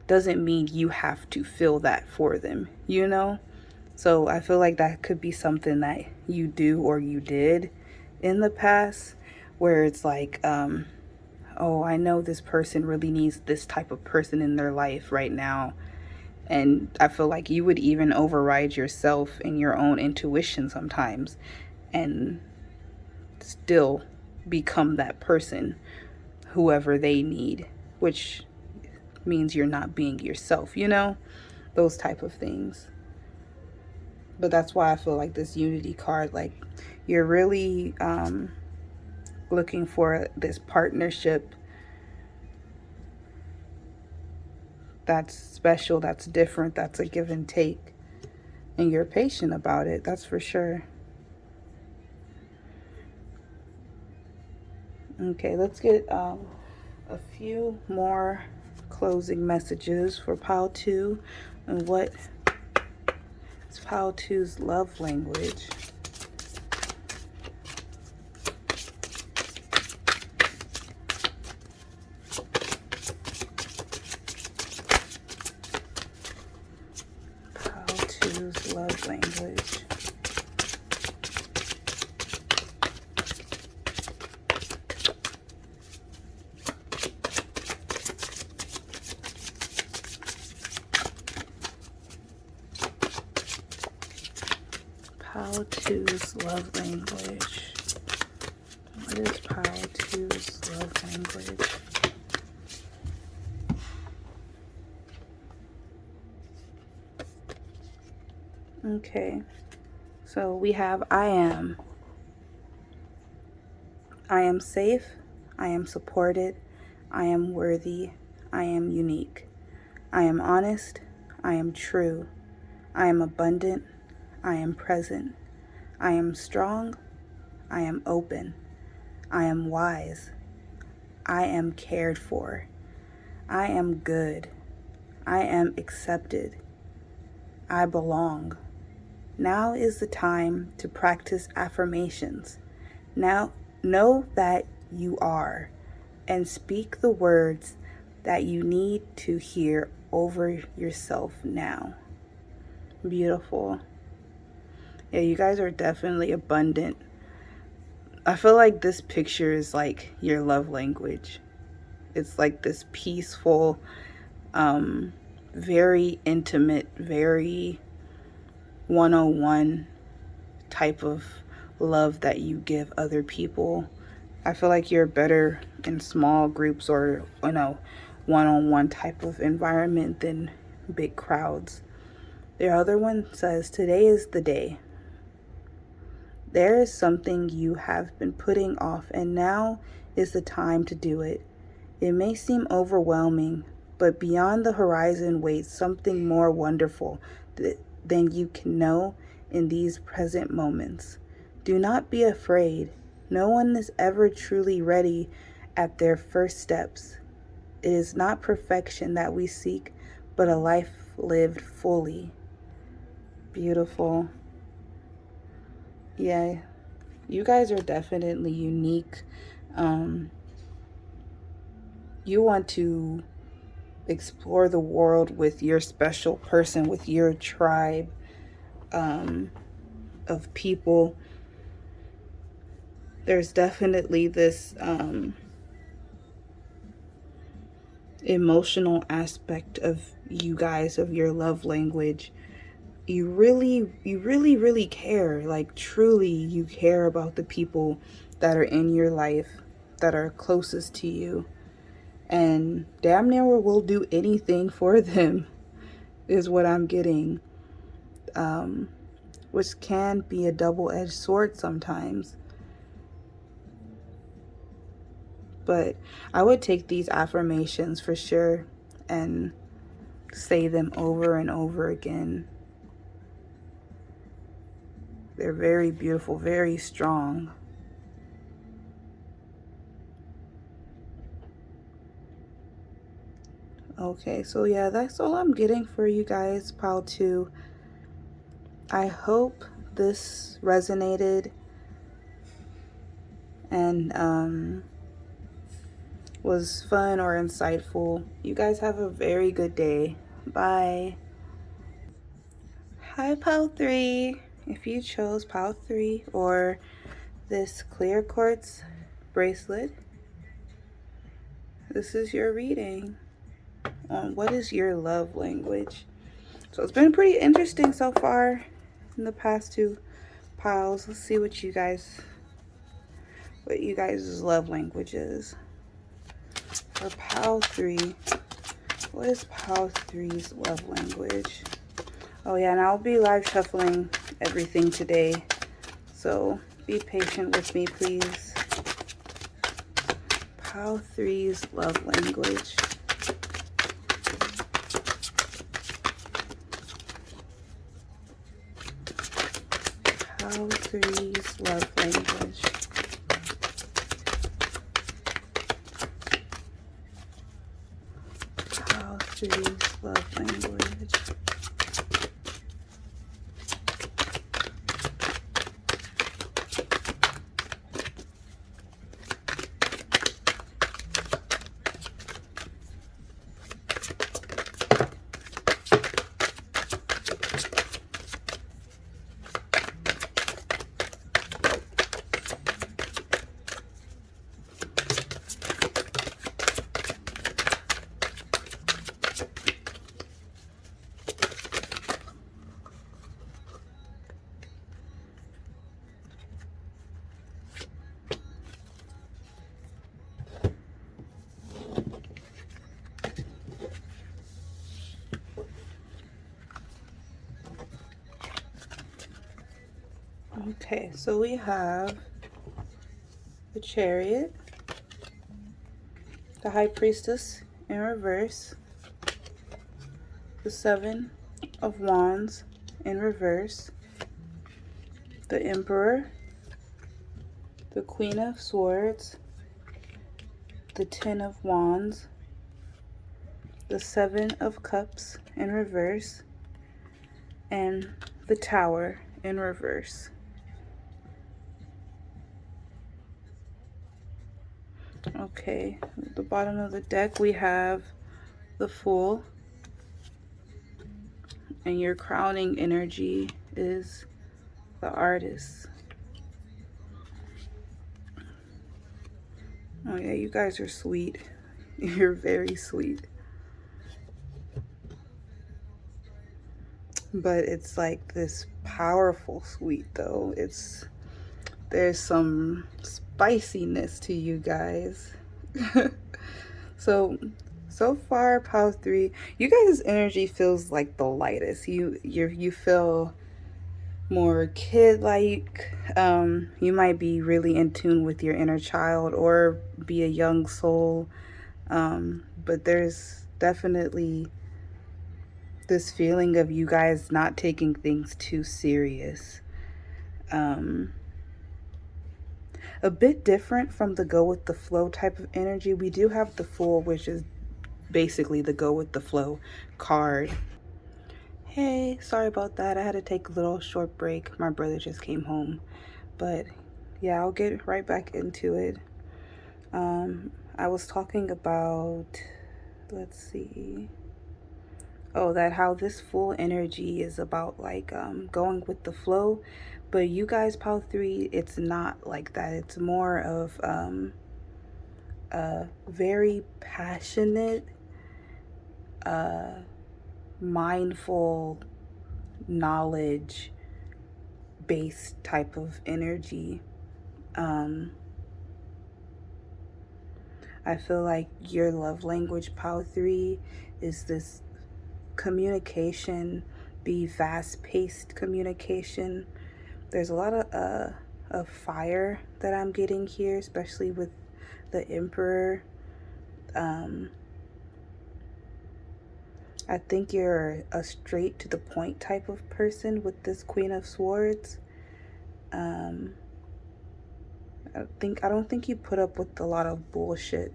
doesn't mean you have to fill that for them, you know? So I feel like that could be something that you do or you did in the past, where it's like, oh, I know this person really needs this type of person in their life right now. And I feel like you would even override yourself and your own intuition sometimes and still become that person, whoever they need, which means you're not being yourself, you know? Those type of things. But that's why I feel like this unity card, like, you're really looking for this partnership that's special, that's different, that's a give and take. And you're patient about it, that's for sure. Okay, let's get a few more closing messages for Pile 2 and what is Pile 2's love language. Pile 2's love language. Pile 2's love language. What is Pile 2's love language? Okay, so we have I am. I am safe. I am supported. I am worthy. I am unique. I am honest. I am true. I am abundant. I am present. I am strong. I am open. I am wise. I am cared for. I am good. I am accepted. I belong. Now is the time to practice affirmations. Now know that you are, and speak the words that you need to hear over yourself now. Beautiful. Yeah, you guys are definitely abundant. I feel like this picture is like your love language. It's like this peaceful, very intimate, very one-on-one type of love that you give other people. I feel like you're better in small groups or, you know, one-on-one type of environment than big crowds. The other one says, today is the day. There is something you have been putting off, and now is the time to do it. It may seem overwhelming, but beyond the horizon waits something more wonderful than you can know in these present moments. Do not be afraid. No one is ever truly ready at their first steps. It is not perfection that we seek, but a life lived fully. Beautiful. Yeah, you guys are definitely unique. You want to explore the world with your special person, with your tribe of people. There's definitely this emotional aspect of you guys, of your love language. You really care. Like, truly, you care about the people that are in your life, that are closest to you, and damn near will do anything for them, is what I'm getting. which can be a double-edged sword sometimes. But I would take these affirmations for sure and say them over and over again. They're very beautiful, very strong. Okay, so yeah, that's all I'm getting for you guys, pile 2. I hope this resonated and was fun or insightful. You guys have a very good day. Bye. Hi, pile 3. If you chose pile 3 or this clear quartz bracelet, this is your reading on what is your love language. So it's been pretty interesting so far in the past 2 piles. Let's see what you guys' love language is. For pile 3, what is pile 3's love language? Oh yeah, and I'll be live shuffling everything today, so be patient with me, please. Pile 3's love language. Pile 3's love language. Pile 3's love language. Okay, so we have the Chariot, the High Priestess in reverse, the 7 of Wands in reverse, the Emperor, the Queen of Swords, the 10 of Wands, the 7 of Cups in reverse, and the Tower in reverse. Okay, at the bottom of the deck we have the Fool, and your crowning energy is the Artist. Oh yeah, you guys are sweet. You're very sweet. But it's like this powerful sweet though. There's some spiciness to you guys. So far, pile 3, you guys' energy feels like the lightest. You feel more kid-like. You might be really in tune with your inner child or be a young soul. But there's definitely this feeling of you guys not taking things too serious. A bit different from the go with the flow type of energy. We do have the Fool, which is basically the go with the flow card. Hey, sorry about that. I had to take a little short break. My brother just came home. But yeah, I'll get right back into it. I was talking about, let's see. Oh, that how this Fool energy is about like going with the flow. But you guys, pile 3, it's not like that. It's more of a very passionate, mindful, knowledge based type of energy. I feel like your love language, pile 3, is this communication be fast-paced communication. There's a lot of fire that I'm getting here, especially with the Emperor. Um, I think you're a straight to the point type of person with this Queen of Swords. Um, I don't think you put up with a lot of bullshit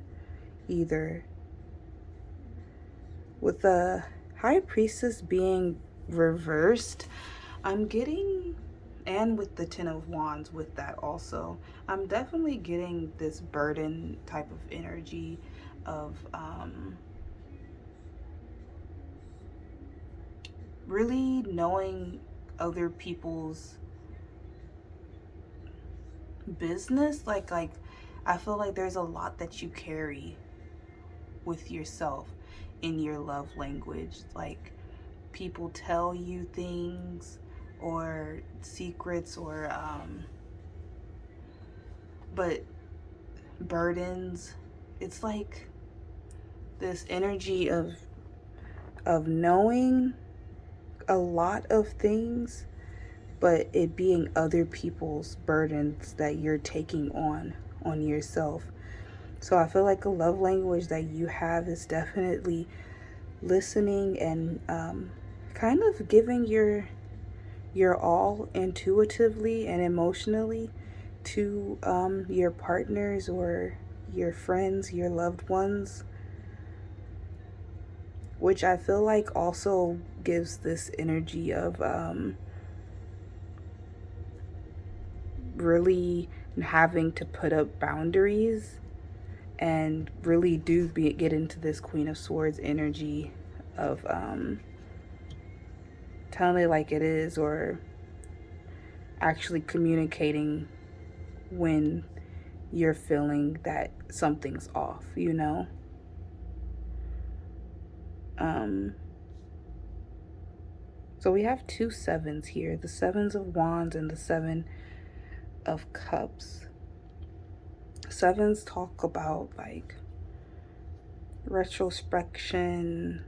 either. With the High Priestess being reversed, I'm getting, and with the Ten of Wands with that also, I'm definitely getting this burden type of energy of really knowing other people's business. Like I feel like there's a lot that you carry with yourself in your love language. Like people tell you things or secrets or but burdens. It's like this energy of knowing a lot of things, but it being other people's burdens that you're taking on yourself. So I feel like a love language that you have is definitely listening and kind of giving your all intuitively and emotionally to your partners or your friends, your loved ones, which I feel like also gives this energy of really having to put up boundaries and really get into this Queen of Swords energy of telling it like it is, or actually communicating when you're feeling that something's off, you know? So we have two sevens here, the Sevens of Wands and the Seven of Cups. Sevens talk about like retrospection,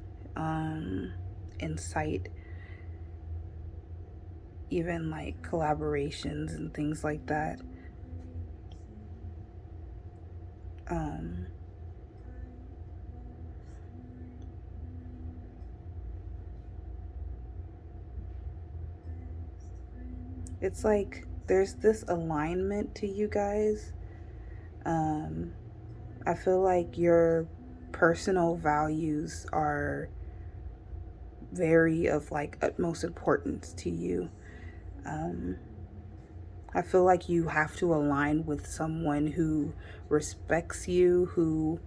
insight, even like collaborations and things like that. It's like there's this alignment to you guys. I feel like your personal values are very of like utmost importance to you. I feel like you have to align with someone who respects you, who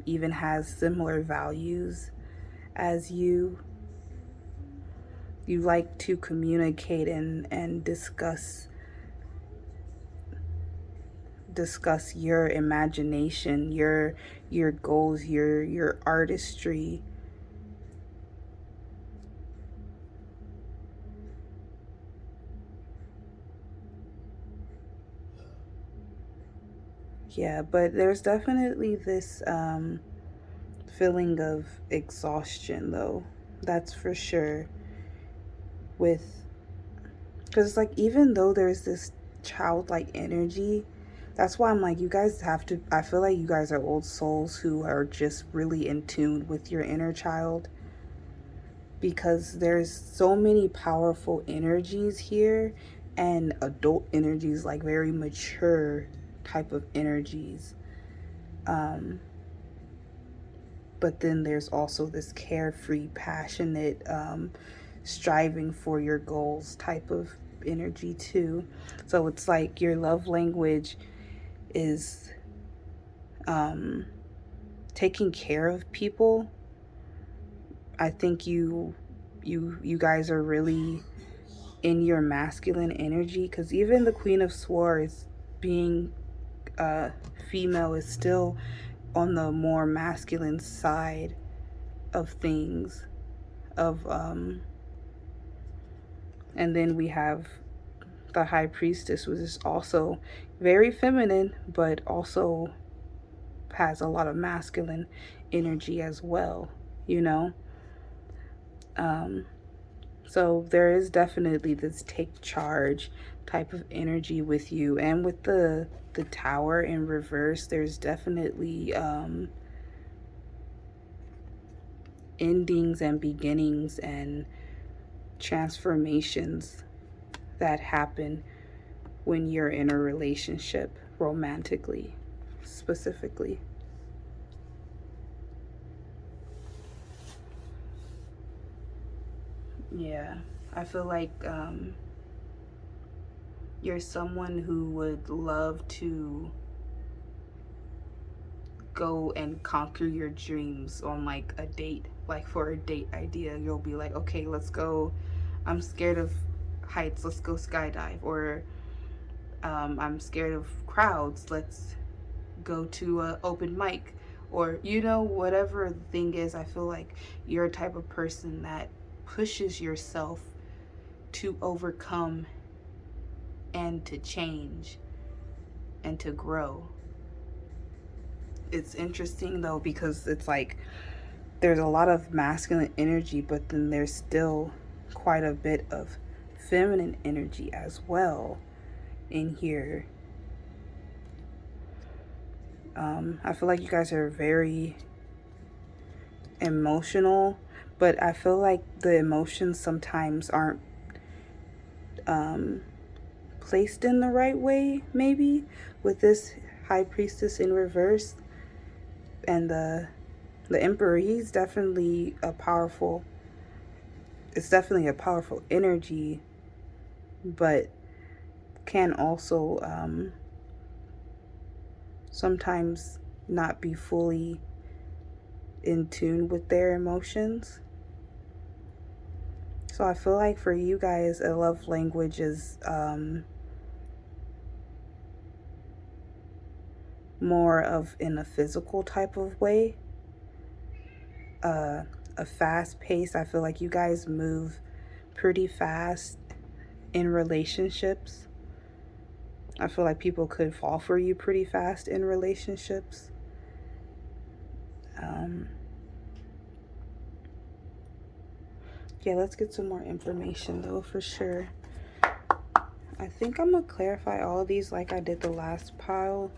even has similar values as you. You like to communicate and discuss your imagination, your goals, your artistry. Yeah, but there's definitely this feeling of exhaustion, though. That's for sure. With, because like even though there's this childlike energy, that's why I'm like, you guys have to. I feel like you guys are old souls who are just really in tune with your inner child, because there's so many powerful energies here, and adult energies, like very mature type of energies. But then there's also this carefree, passionate, striving for your goals type of energy too. So it's like your love language is taking care of people. I think you guys are really in your masculine energy, because even the Queen of Swords being female is still on the more masculine side of things. Of and then we have the High Priestess, which is also very feminine, but also has a lot of masculine energy as well, you know? Um, so there is definitely this take charge type of energy with you, and with the tower in reverse, there's definitely endings and beginnings and transformations that happen when you're in a relationship, romantically, specifically. Yeah, I feel like you're someone who would love to go and conquer your dreams on like a date. Like for a date idea, you'll be like, okay, let's go. I'm scared of heights. Let's go skydive. Or I'm scared of crowds. Let's go to a open mic. Or whatever the thing is. I feel like you're a type of person that pushes yourself to overcome and to change and to grow. It's interesting though, because it's like there's a lot of masculine energy, but then there's still quite a bit of feminine energy as well in here. I feel like you guys are very emotional, but I feel like the emotions sometimes aren't um, placed in the right way, maybe, with this High Priestess in reverse and the Emperor. He's definitely a powerful, it's definitely a powerful energy, but can also sometimes not be fully in tune with their emotions. So I feel like for you guys, a love language is more of in a physical type of way, uh, a fast pace. I feel like you guys move pretty fast in relationships. I feel like people could fall for you pretty fast in relationships. Um, yeah, let's get some more information though, for sure. I think I'm gonna clarify all of these like I did the last pile.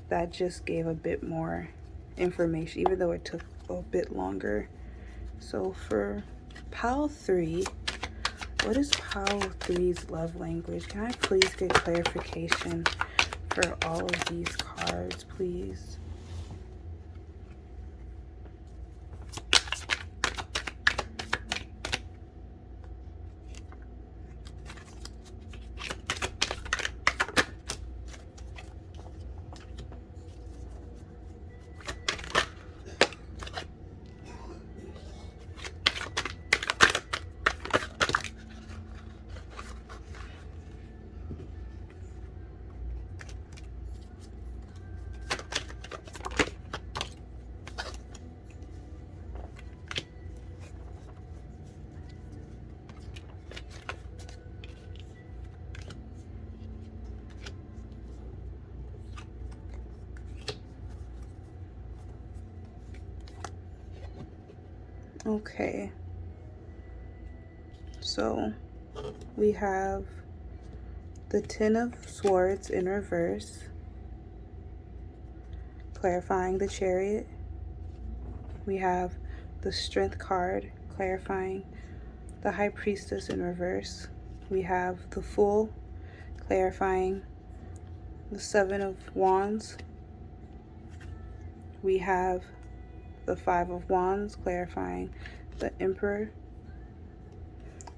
That just gave a bit more information, even though it took a bit longer. So for pile 3, what is pile 3's love language? Can I please get clarification for all of these cards, please? Okay, so we have the Ten of Swords in reverse, clarifying the Chariot. We have the Strength card, clarifying the High Priestess in reverse. We have the Fool, clarifying the Seven of Wands. We have the Five of Wands, clarifying the Emperor.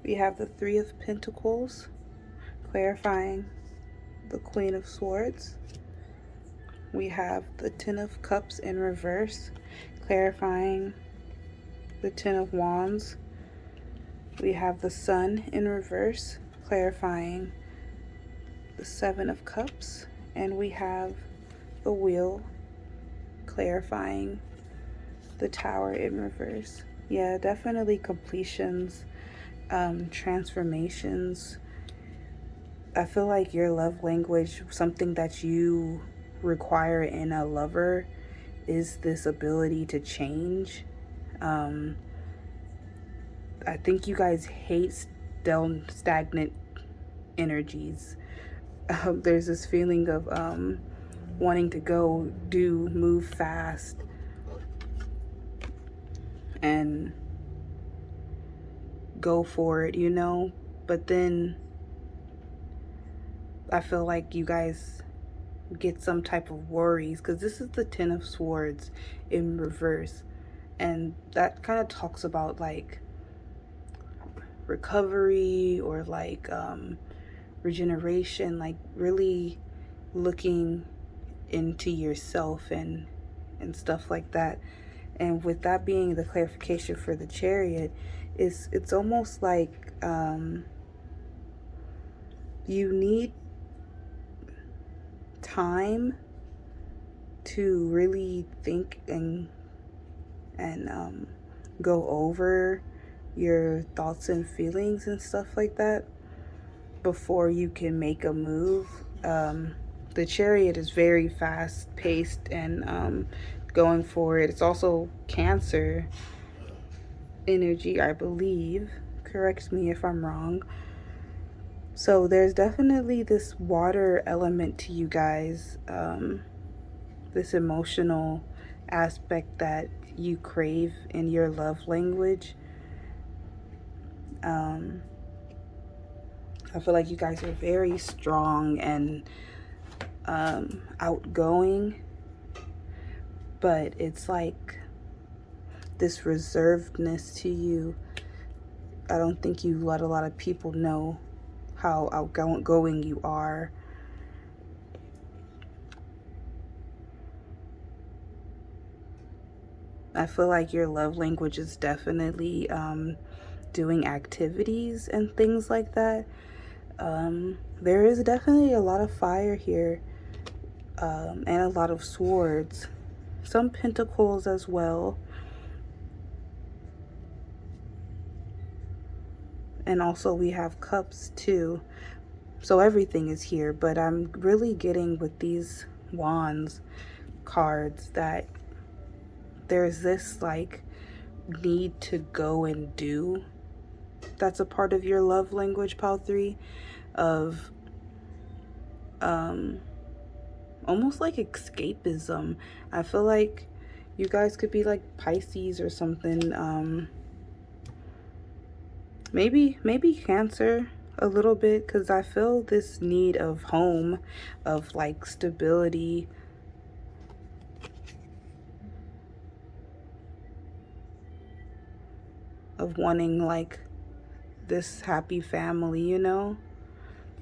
We have the Three of Pentacles, clarifying the Queen of Swords. We have the Ten of Cups in reverse, clarifying the Ten of Wands. We have the Sun in reverse, clarifying the Seven of Cups. And we have the Wheel, clarifying the Tower in reverse. Yeah, definitely completions, transformations. I feel like your love language, something that you require in a lover, is this ability to change. Um, I think you guys hate stagnant energies. There's this feeling of wanting to go, do, move fast, and go for it, you know? But then I feel like you guys get some type of worries, because this is the Ten of Swords in reverse. And that kind of talks about like recovery or like regeneration, like really looking into yourself and stuff like that. And with that being the clarification for the Chariot, it's almost like you need time to really think and go over your thoughts and feelings and stuff like that before you can make a move. The Chariot is very fast paced and going for it. It's also Cancer energy, I believe. Correct me if I'm wrong. So there's definitely this water element to you guys, this emotional aspect that you crave in your love language. I feel like you guys are very strong and outgoing, but it's like this reservedness to you. I don't think you let a lot of people know how outgoing you are. I feel like your love language is definitely doing activities and things like that. There is definitely a lot of fire here, and a lot of swords, some pentacles as well, and also we have cups too. So everything is here, but I'm really getting with these wands cards that there's this like need to go and do. That's a part of your love language, pile 3, of almost like escapism. I feel like you guys could be like Pisces or something. Maybe Cancer a little bit, because I feel this need of home, of like stability, of wanting like this happy family, you know,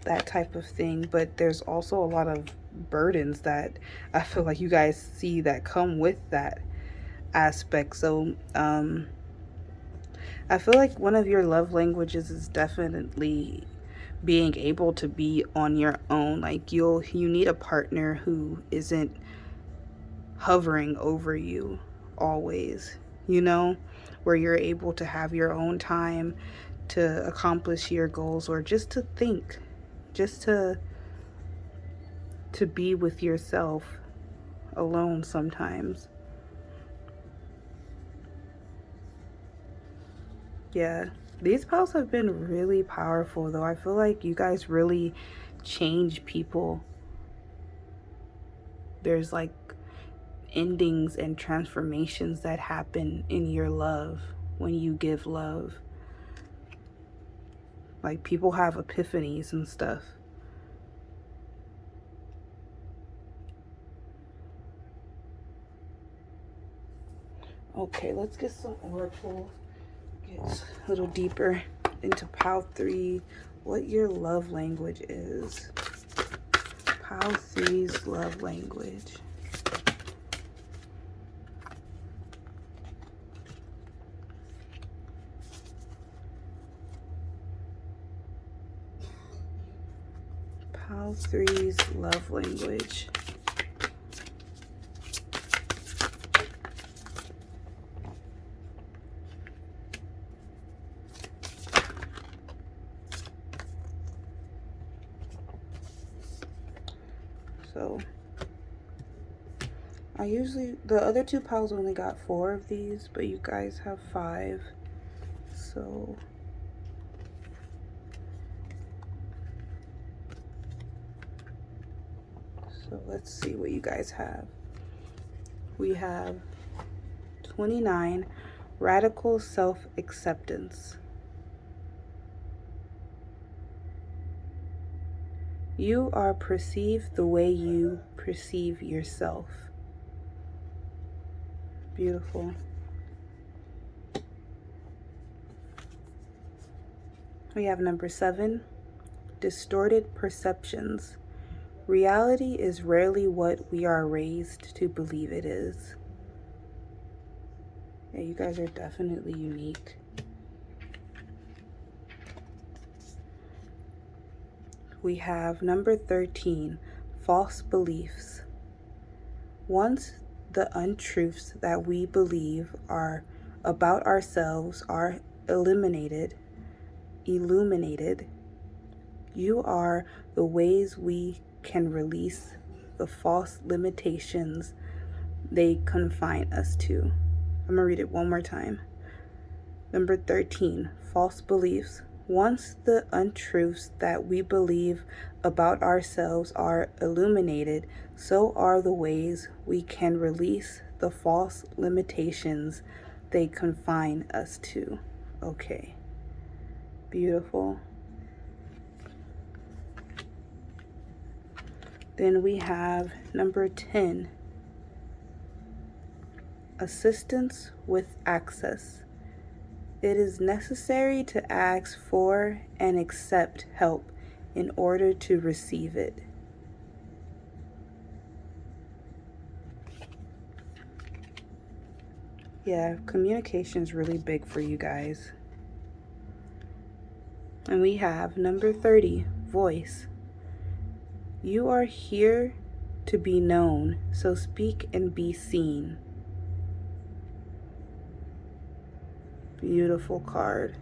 that type of thing. But there's also a lot of burdens that I feel like you guys see that come with that aspect. So I feel like one of your love languages is definitely being able to be on your own. Like you need a partner who isn't hovering over you always, you know, where you're able to have your own time to accomplish your goals, or just to think, just to be with yourself alone sometimes. Yeah, these piles have been really powerful though. I feel like you guys really change people. There's like endings and transformations that happen in your love when you give love. Like people have epiphanies and stuff. Okay, let's get some oracle. Get a little deeper into pile 3, what your love language is. Pile 3's love language. Pile 3's love language. So I usually, the other two piles only got 4 of these, but you guys have 5. So let's see what you guys have. We have 29, radical self-acceptance. You are perceived the way you perceive yourself. Beautiful. We have number 7, distorted perceptions. Reality is rarely what we are raised to believe it is. Yeah, you guys are definitely unique. We have number 13, false beliefs. Once the untruths that we believe are about ourselves are illuminated, you are the ways we can release the false limitations they confine us to. I'm gonna read it one more time. Number 13, false beliefs. Once the untruths that we believe about ourselves are illuminated, so are the ways we can release the false limitations they confine us to. Okay, beautiful. Then we have number 10, assistance with access. It is necessary to ask for and accept help in order to receive it. Yeah, communication is really big for you guys. And we have number 30, voice. You are here to be known, so speak and be seen. Beautiful card.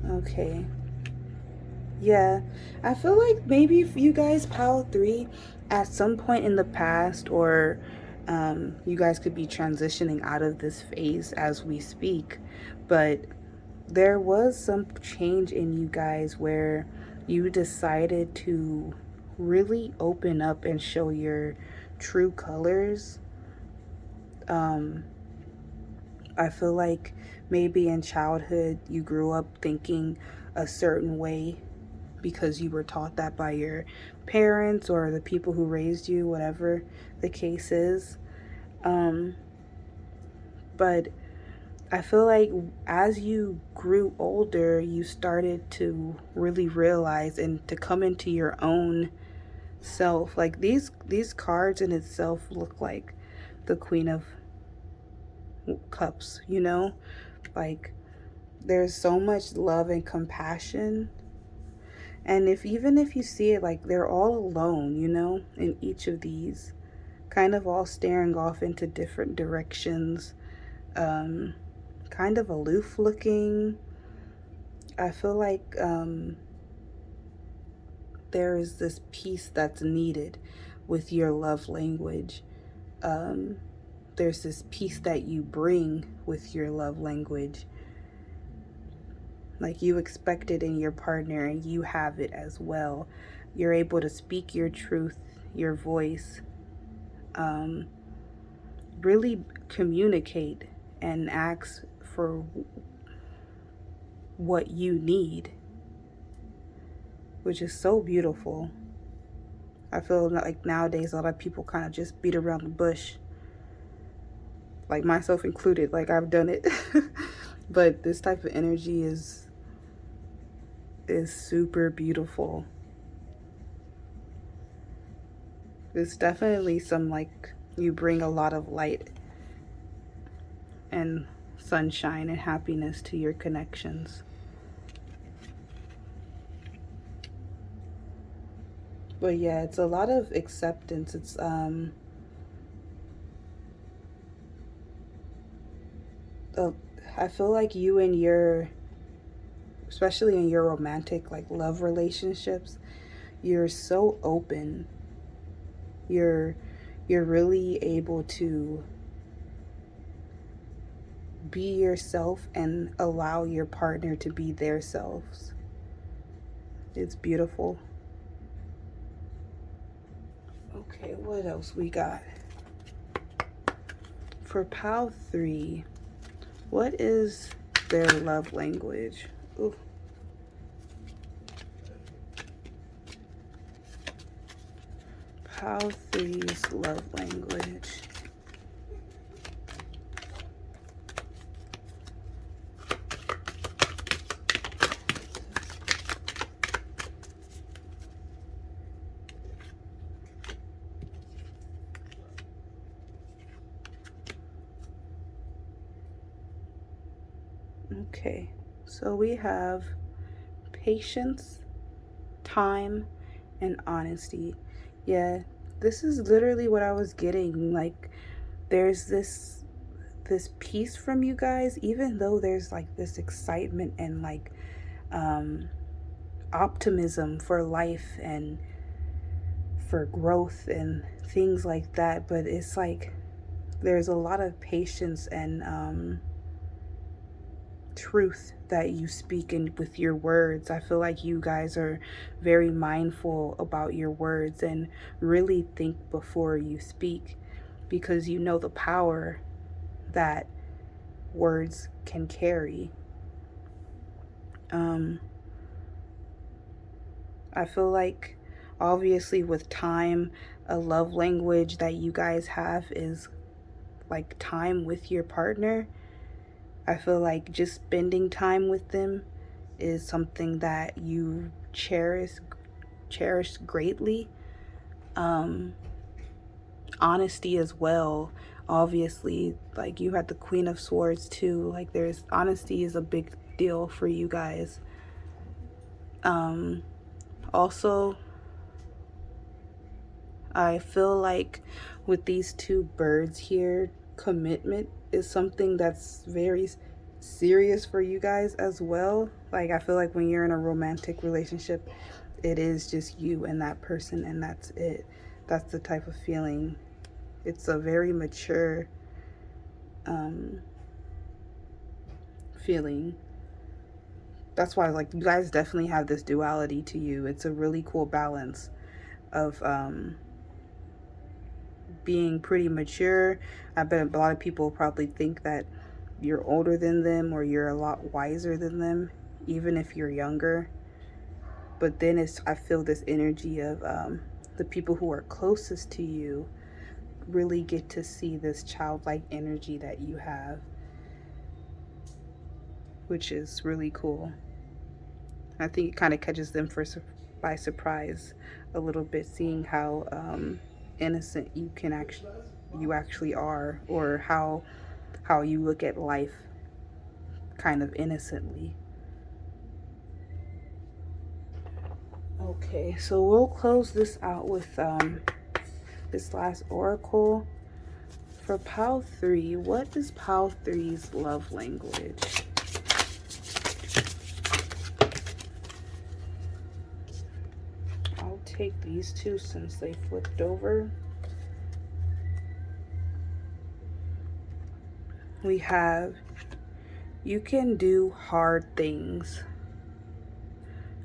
Okay. Yeah, I feel like maybe if you guys pile 3 at some point in the past, or you guys could be transitioning out of this phase as we speak, but there was some change in you guys where you decided to really open up and show your true colors. I feel like maybe in childhood you grew up thinking a certain way because you were taught that by your parents or the people who raised you, whatever the case is. But I feel like as you grew older, you started to really realize and to come into your own self. Like these cards in itself look like the Queen of Cups, you know? Like there's so much love and compassion. And even if you see it, like they're all alone, you know, in each of these, kind of all staring off into different directions, kind of aloof looking. I feel like there is this peace that's needed with your love language. There's this peace that you bring with your love language. Like you expect it in your partner and you have it as well. You're able to speak your truth, your voice, really communicate and ask for what you need, which is so beautiful. I feel like nowadays a lot of people kind of just beat around the bush, like myself included. Like I've done it. But this type of energy is super beautiful. It's definitely some, like, you bring a lot of light and sunshine and happiness to your connections. But yeah, it's a lot of acceptance. It's I feel like you and your, especially in your romantic, like, love relationships, you're so open. You're really able to be yourself and allow your partner to be their selves. It's beautiful. Okay, what else we got? For pile 3, what is their love language? Ooh. Pile 3's love language. Okay, so we have patience, time, and honesty. Yeah, this is literally what I was getting. Like, there's this piece from you guys, even though there's like this excitement and like optimism for life and for growth and things like that, but it's like there's a lot of patience and truth that you speak in with your words. I feel like you guys are very mindful about your words and really think before you speak, because you know the power that words can carry. I feel like obviously with time, a love language that you guys have is like time with your partner. I feel like just spending time with them is something that you cherish greatly. Honesty as well. Obviously, like you had the Queen of Swords too. Like there's honesty is a big deal for you guys. Also, I feel like with these two birds here, commitment is something that's very serious for you guys as well. Like I feel like when you're in a romantic relationship, it is just you and that person and that's it. That's the type of feeling. It's a very mature feeling. That's why like you guys definitely have this duality to you. It's a really cool balance of being pretty mature. I bet a lot of people probably think that you're older than them or you're a lot wiser than them, even if you're younger. But then I feel this energy of the people who are closest to you really get to see this childlike energy that you have, which is really cool. I think it kind of catches them by surprise a little bit, seeing how innocent you actually are, or how you look at life kind of innocently. Okay, so we'll close this out with this last oracle. For pile 3, what is pile 3's love language? I'll take these two since they flipped over. We have, you can do hard things.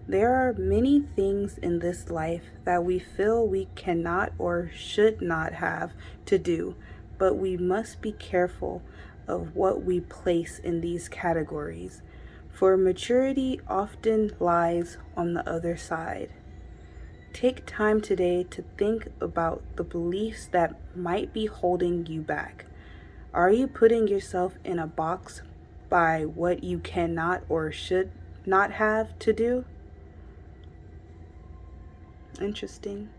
There are many things in this life that we feel we cannot or should not have to do, but we must be careful of what we place in these categories, for maturity often lies on the other side. Take time today to think about the beliefs that might be holding you back. Are you putting yourself in a box by what you cannot or should not have to do? Interesting.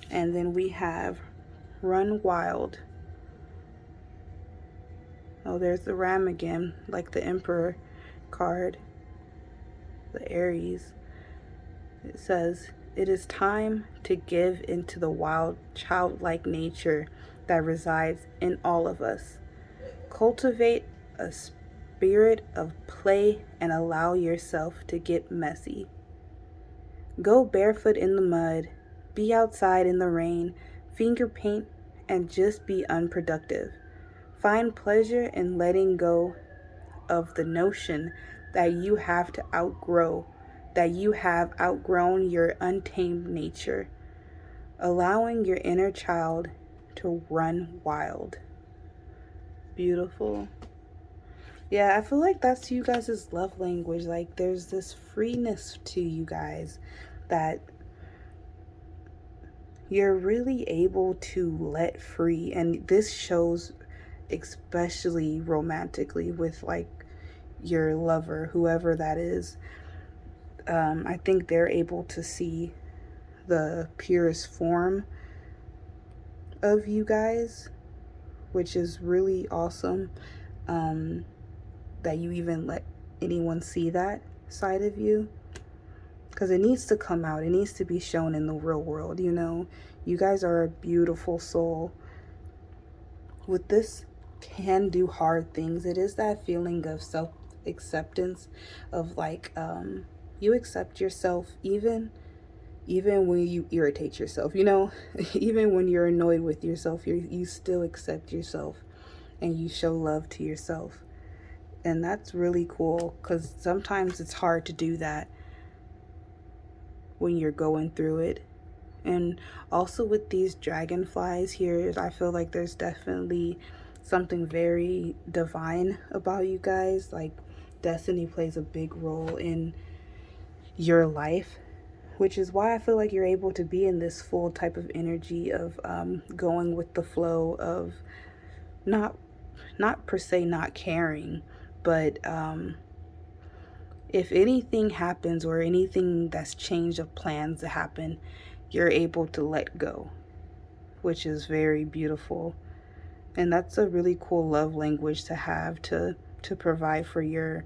And then we have Run Wild. Oh, there's the ram again, like the Emperor card, the Aries. It says, it is time to give into the wild, childlike nature that resides in all of us. Cultivate a spirit of play and allow yourself to get messy. Go barefoot in the mud, be outside in the rain, finger paint, and just be unproductive. Find pleasure in letting go of the notion that you have to outgrow, that you have outgrown your untamed nature, allowing your inner child to run wild. Beautiful. Yeah, I feel like that's you guys' love language. Like, there's this freeness to you guys that you're really able to let free. And this shows especially romantically with like your lover, whoever that is. I think they're able to see the purest form of you guys, which is really awesome. That you even let anyone see that side of you, because it needs to come out. It needs to be shown in the real world. You know, you guys are a beautiful soul. With this can do hard things. It is that feeling of self-acceptance, of like, you accept yourself even when you irritate yourself, you know. Even when you're annoyed with yourself, you still accept yourself and you show love to yourself. And that's really cool, because sometimes it's hard to do that when you're going through it. And also with these dragonflies here, I feel like there's definitely something very divine about you guys. Like, destiny plays a big role in your life, which is why I feel like you're able to be in this full type of energy of going with the flow of not per se not caring, but if anything happens or anything that's changed of plans to happen, you're able to let go, which is very beautiful. And that's a really cool love language to have, to provide for your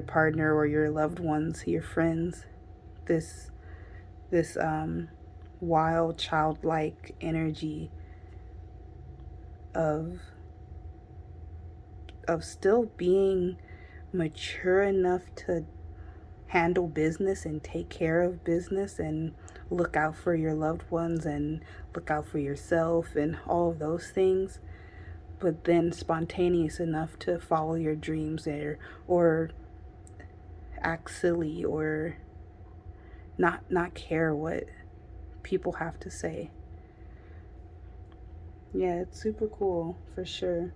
partner or your loved ones, your friends. This wild childlike energy of still being mature enough to handle business and take care of business and look out for your loved ones and look out for yourself and all of those things, but then spontaneous enough to follow your dreams or act silly or not care what people have to say. Yeah, it's super cool for sure.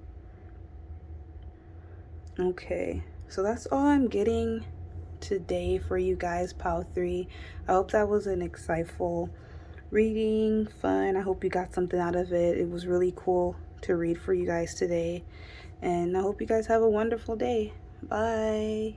Okay, so that's all I'm getting today for you guys, Pile 3. I hope that was an insightful reading, fun. I hope you got something out of it. It was really cool to read for you guys today. And I hope you guys have a wonderful day. Bye.